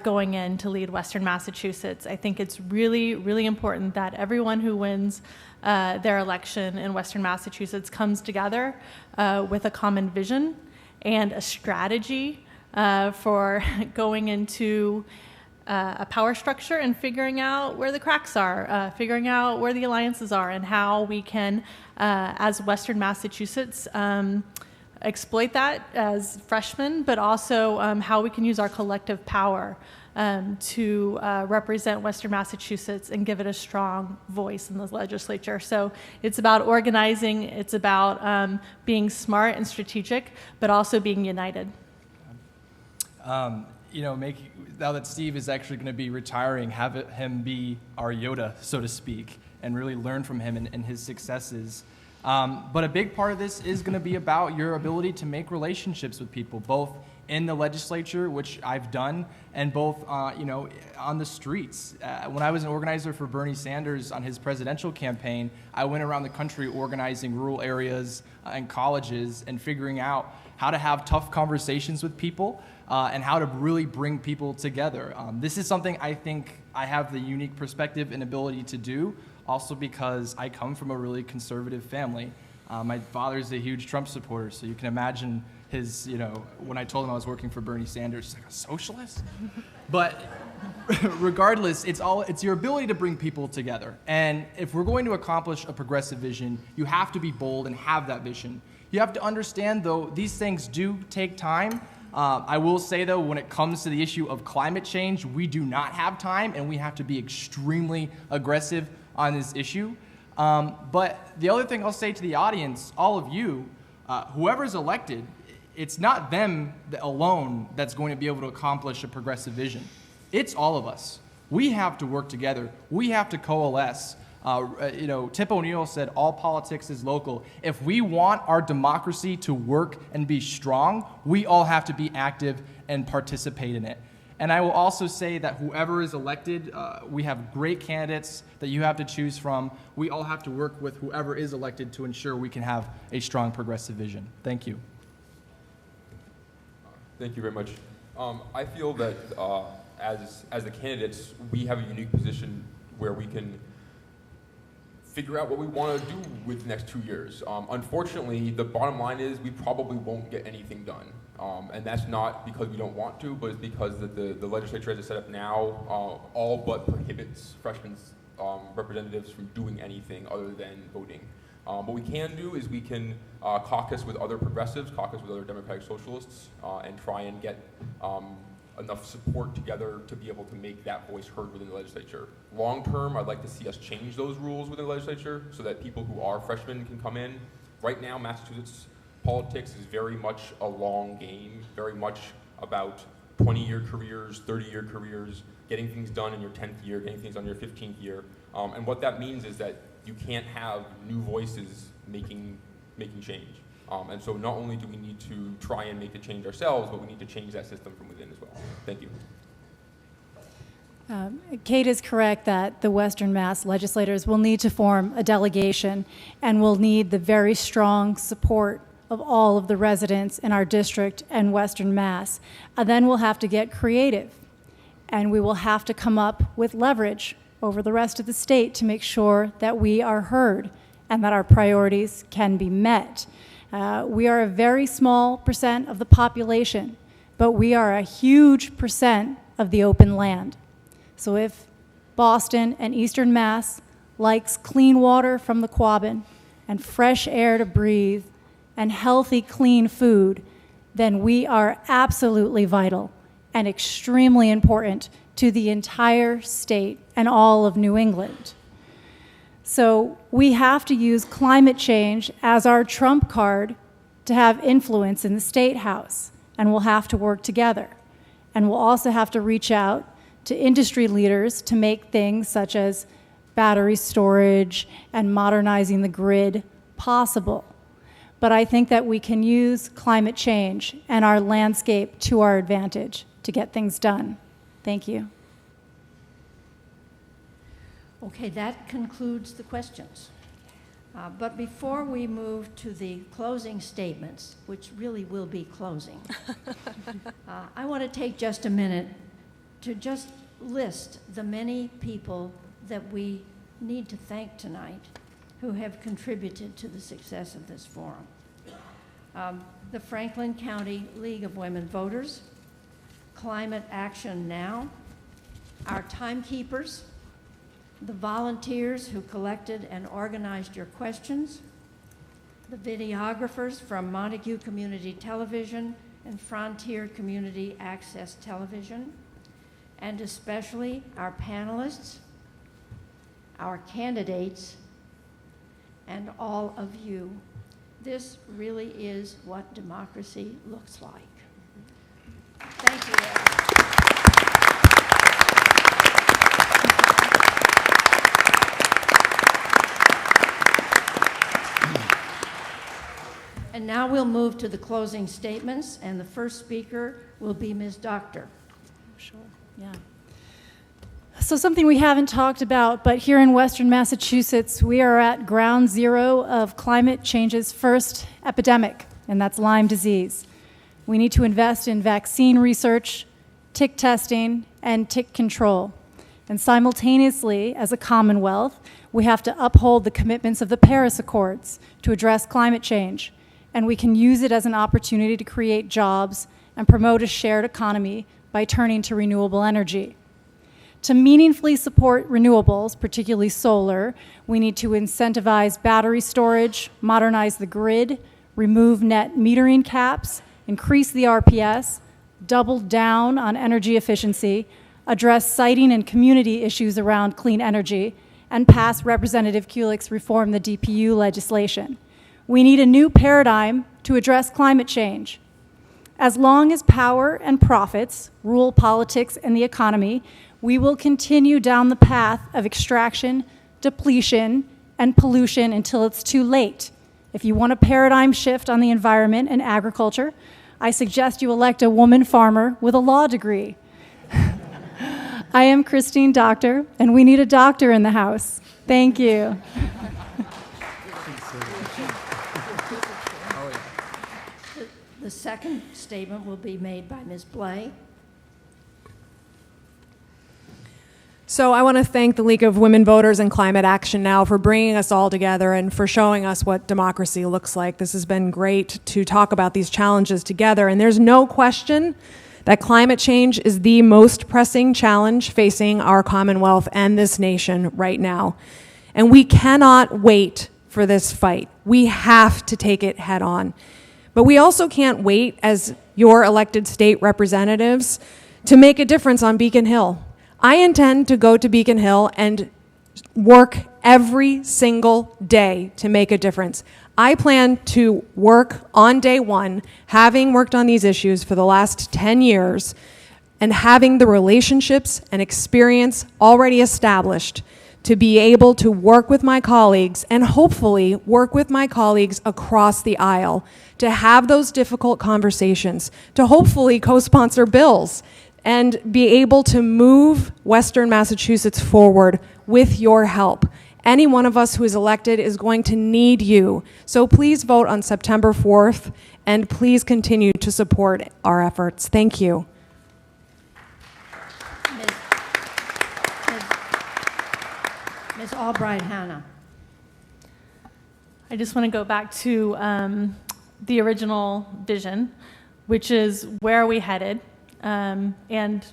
going in to lead Western Massachusetts. I think it's really, really important that everyone who wins their election in Western Massachusetts comes together with a common vision and a strategy for going into a power structure and figuring out where the cracks are, figuring out where the alliances are, and how we can, as Western Massachusetts, exploit that as freshmen, but also how we can use our collective power to represent Western Massachusetts and give it a strong voice in the legislature. So it's about organizing, it's about being smart and strategic, but also being united. Now that Steve is actually going to be retiring, have him be our Yoda, so to speak, and really learn from him and his successes. But a big part of this is going to be about your ability to make relationships with people, both in the legislature, which I've done, and both on the streets. When I was an organizer for Bernie Sanders on his presidential campaign, I went around the country organizing rural areas and colleges and figuring out how to have tough conversations with people and how to really bring people together. This is something I think I have the unique perspective and ability to do, also because I come from a really conservative family. My father's a huge Trump supporter, so you can imagine his, when I told him I was working for Bernie Sanders, he's like, a socialist? But regardless, it's your ability to bring people together. And if we're going to accomplish a progressive vision, you have to be bold and have that vision. You have to understand, though, these things do take time. I will say, though, when it comes to the issue of climate change, we do not have time, and we have to be extremely aggressive on this issue. But the other thing I'll say to the audience, all of you, whoever's elected, it's not them alone that's going to be able to accomplish a progressive vision. It's all of us. We have to work together. We have to coalesce. Tip O'Neill said all politics is local. If we want our democracy to work and be strong, we all have to be active and participate in it. And I will also say that whoever is elected, we have great candidates that you have to choose from. We all have to work with whoever is elected to ensure we can have a strong progressive vision. Thank you. Thank you very much. I feel that as the candidates, we have a unique position where we can figure out what we want to do with the next 2 years. Unfortunately, the bottom line is we probably won't get anything done. And that's not because we don't want to, but it's because the legislature as it's set up now all but prohibits freshmen's representatives from doing anything other than voting. What we can do is we can caucus with other progressives, caucus with other democratic socialists, and try and get enough support together to be able to make that voice heard within the legislature. Long term, I'd like to see us change those rules within the legislature so that people who are freshmen can come in. Right now, Massachusetts politics is very much a long game, very much about 20-year careers, 30-year careers, getting things done in your 10th year, getting things done in your 15th year. And what that means is that you can't have new voices making change. And so not only do we need to try and make the change ourselves, but we need to change that system from within as well. Thank you. Kate is correct that the Western Mass legislators will need to form a delegation and will need the very strong support of all of the residents in our district and Western Mass. And then we'll have to get creative, and we will have to come up with leverage over the rest of the state to make sure that we are heard and that our priorities can be met. We are a very small percent of the population, but we are a huge percent of the open land. So if Boston and Eastern Mass likes clean water from the Quabbin and fresh air to breathe and healthy, clean food, then we are absolutely vital and extremely important to the entire state and all of New England. So we have to use climate change as our trump card to have influence in the State House, and we'll have to work together. And we'll also have to reach out to industry leaders to make things such as battery storage and modernizing the grid possible. But I think that we can use climate change and our landscape to our advantage to get things done. Thank you. Okay, that concludes the questions. But before we move to the closing statements, which really will be closing, I want to take just a minute to just list the many people that we need to thank tonight who have contributed to the success of this forum. The Franklin County League of Women Voters, Climate Action Now, our timekeepers, the volunteers who collected and organized your questions, the videographers from Montague Community Television and Frontier Community Access Television, and especially our panelists, our candidates, and all of you. This really is what democracy looks like. Thank you, everyone. And now we'll move to the closing statements, and the first speaker will be Ms. Doctor. Sure, yeah. So something we haven't talked about, but here in Western Massachusetts, we are at ground zero of climate change's first epidemic, and that's Lyme disease. We need to invest in vaccine research, tick testing, and tick control. And simultaneously, as a Commonwealth, we have to uphold the commitments of the Paris Accords to address climate change. And we can use it as an opportunity to create jobs and promote a shared economy by turning to renewable energy. To meaningfully support renewables, particularly solar, we need to incentivize battery storage, modernize the grid, remove net metering caps, increase the RPS, double down on energy efficiency, address siting and community issues around clean energy, and pass Representative Kulik's Reform the DPU legislation. We need a new paradigm to address climate change. As long as power and profits rule politics and the economy, we will continue down the path of extraction, depletion, and pollution until it's too late. If you want a paradigm shift on the environment and agriculture, I suggest you elect a woman farmer with a law degree. I am Christine Doctor, and we need a doctor in the house. Thank you. The second statement will be made by Ms. Blay. So I want to thank the League of Women Voters and Climate Action Now for bringing us all together and for showing us what democracy looks like. This has been great to talk about these challenges together, and there's no question that climate change is the most pressing challenge facing our Commonwealth and this nation right now. And we cannot wait for this fight. We have to take it head on. But we also can't wait as your elected state representatives to make a difference on Beacon Hill. I intend to go to Beacon Hill and work every single day to make a difference. I plan to work on day one, having worked on these issues for the last 10 years and having the relationships and experience already established to be able to work with my colleagues and hopefully work with my colleagues across the aisle to have those difficult conversations, to hopefully co-sponsor bills and be able to move Western Massachusetts forward with your help. Any one of us who is elected is going to need you. So please vote on September 4th, and please continue to support our efforts. Thank you. Ms. Albright Hannah. I just want to go back to the original vision, which is where are we headed, and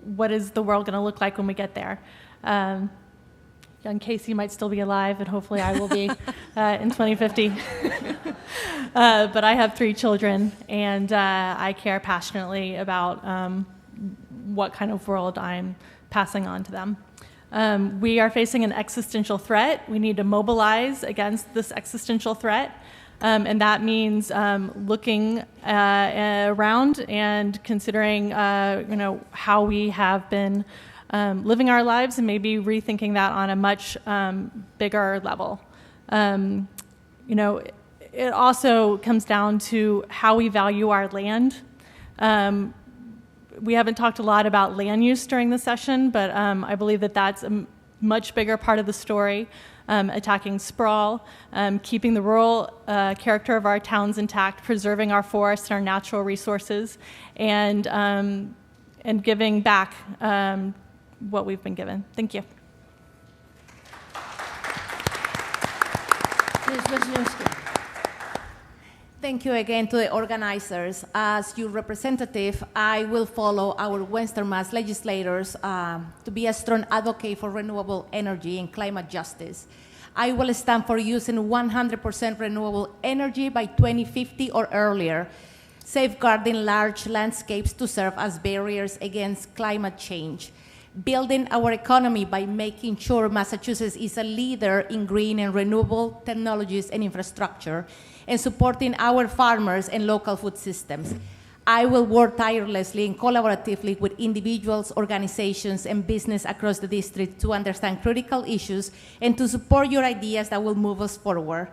what is the world going to look like when we get there. Young Casey might still be alive, and hopefully I will be in 2050. But I have 3 children, and I care passionately about what kind of world I'm passing on to them. We are facing an existential threat. We need to mobilize against this existential threat. And that means looking around and considering, how we have been living our lives and maybe rethinking that on a much bigger level. It also comes down to how we value our land. We haven't talked a lot about land use during the session, but I believe that that's a much bigger part of the story. Attacking sprawl, keeping the rural character of our towns intact, preserving our forests and our natural resources, and giving back what we've been given. Thank you. Ms. Wisniewski. Thank you again to the organizers. As your representative, I will follow our Western Mass legislators to be a strong advocate for renewable energy and climate justice. I will stand for using 100% renewable energy by 2050 or earlier, safeguarding large landscapes to serve as barriers against climate change, building our economy by making sure Massachusetts is a leader in green and renewable technologies and infrastructure, and supporting our farmers and local food systems. I will work tirelessly and collaboratively with individuals, organizations, and business across the district to understand critical issues and to support your ideas that will move us forward.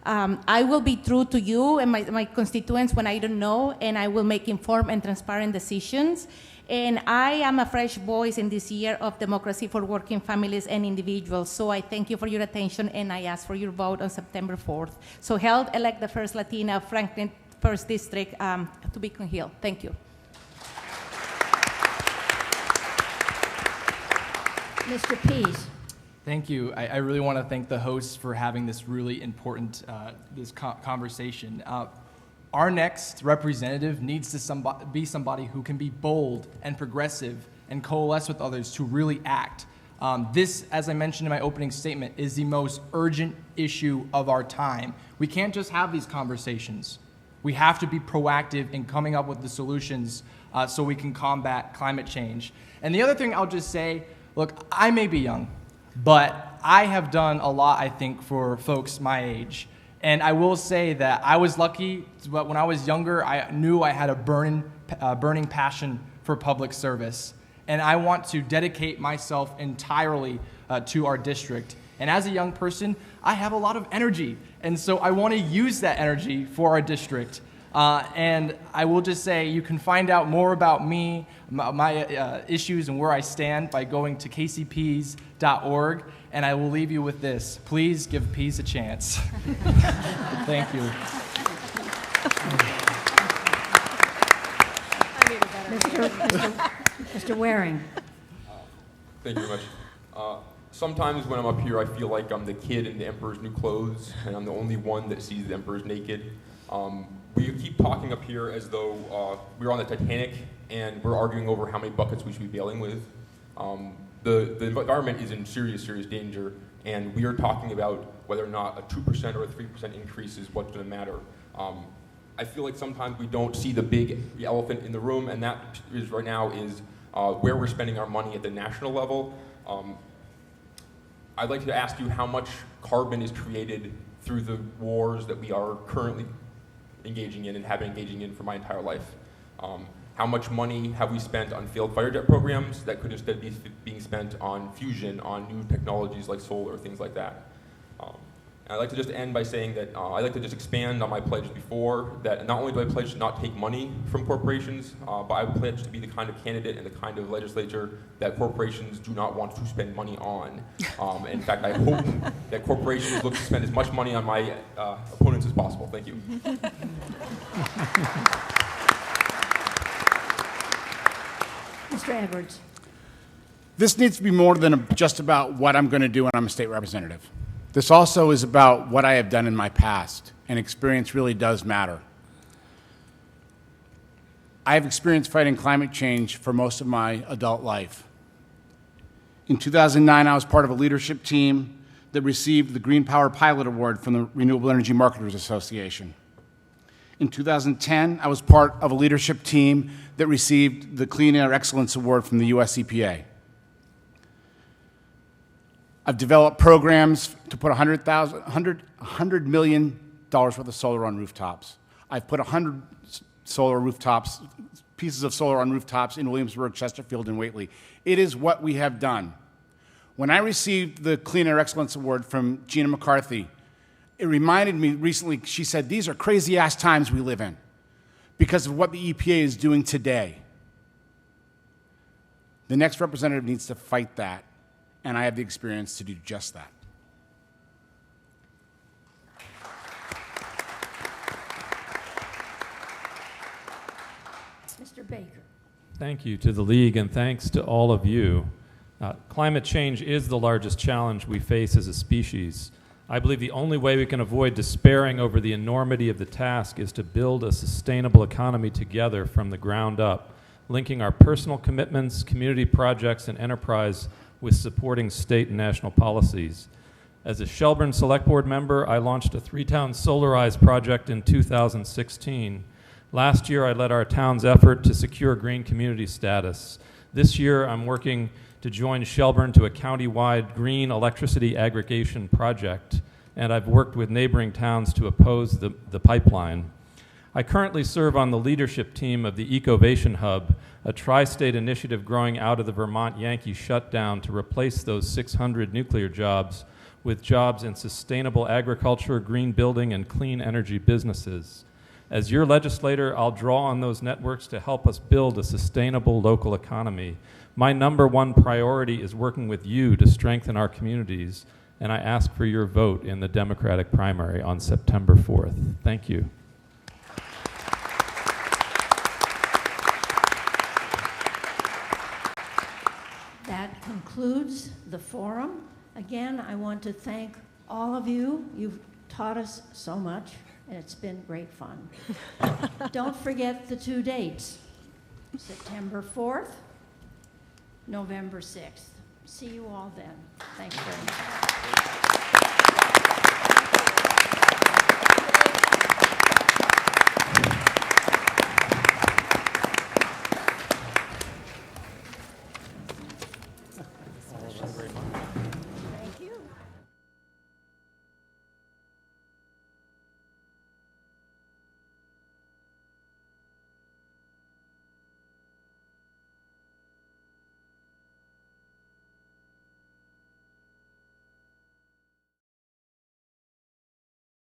I will be true to you and my constituents when I don't know, and I will make informed and transparent decisions. And I am a fresh voice in this year of democracy for working families and individuals. So I thank you for your attention, and I ask for your vote on September 4th. So help elect the first Latina of Franklin 1st District to Beacon Hill. Thank you. Mr. Pease. Thank you. I really want to thank the hosts for having this really important conversation. Our next representative needs to be somebody who can be bold and progressive and coalesce with others to really act. This, as I mentioned in my opening statement, is the most urgent issue of our time. We can't just have these conversations. We have to be proactive in coming up with the solutions so we can combat climate change. And the other thing I'll just say, look, I may be young, but I have done a lot, I think, for folks my age. And I will say that I was lucky, but when I was younger, I knew I had a burning passion for public service. And I want to dedicate myself entirely to our district. And as a young person, I have a lot of energy. And so I want to use that energy for our district. And I will just say you can find out more about me, my issues, and where I stand by going to kcpeas.org. And I will leave you with this. Please give PEASE a chance. Thank you. Mr. Waring. Thank you very much. Sometimes when I'm up here, I feel like I'm the kid in the emperor's new clothes, and I'm the only one that sees the emperor's naked. We keep talking up here as though we're on the Titanic, and we're arguing over how many buckets we should be bailing with. The environment is in serious, serious danger, and we are talking about whether or not a 2% or a 3% increase is what's going to matter. I feel like sometimes we don't see the elephant in the room, and that is right now is where we're spending our money at the national level. I'd like to ask you how much carbon is created through the wars that we are currently engaging in and have been engaging in for my entire life. How much money have we spent on failed fighter jet programs that could instead be being spent on fusion, on new technologies like solar, things like that? And I'd like to just end by saying that I'd like to just expand on my pledge before, that not only do I pledge to not take money from corporations, but I pledge to be the kind of candidate and the kind of legislature that corporations do not want to spend money on. In fact, I hope that corporations look to spend as much money on my opponents as possible. Thank you. Mr. Edwards. This needs to be more than just about what I'm going to do when I'm a state representative. This also is about what I have done in my past, and experience really does matter. I have experienced fighting climate change for most of my adult life. In 2009, I was part of a leadership team that received the Green Power Pilot Award from the Renewable Energy Marketers Association. In 2010, I was part of a leadership team that received the Clean Air Excellence Award from the US EPA. I've developed programs to put $100 million worth of solar on rooftops. I've put 100 pieces of solar on rooftops in Williamsburg, Chesterfield, and Whately. It is what we have done. When I received the Clean Air Excellence Award from Gina McCarthy, it reminded me recently, she said, these are crazy-ass times we live in because of what the EPA is doing today. The next representative needs to fight that, and I have the experience to do just that. Mr. Baker. Thank you to the League, and thanks to all of you. Climate change is the largest challenge we face as a species. I believe the only way we can avoid despairing over the enormity of the task is to build a sustainable economy together from the ground up, linking our personal commitments, community projects, and enterprise with supporting state and national policies. As a Shelburne Select Board member, I launched a 3-town solarized project in 2016. Last year, I led our town's effort to secure green community status. This year, I'm working to join Shelburne to a county-wide green electricity aggregation project, and I've worked with neighboring towns to oppose the pipeline. I currently serve on the leadership team of the Ecovation Hub, a tri-state initiative growing out of the Vermont Yankee shutdown to replace those 600 nuclear jobs with jobs in sustainable agriculture, green building, and clean energy businesses. As your legislator, I'll draw on those networks to help us build a sustainable local economy. My #1 priority is working with you to strengthen our communities, and I ask for your vote in the Democratic primary on September 4th. Thank you. That concludes the forum. Again, I want to thank all of you. You've taught us so much, and it's been great fun. Don't forget the 2 dates, September 4th, November 6th. See you all then. Thanks very much.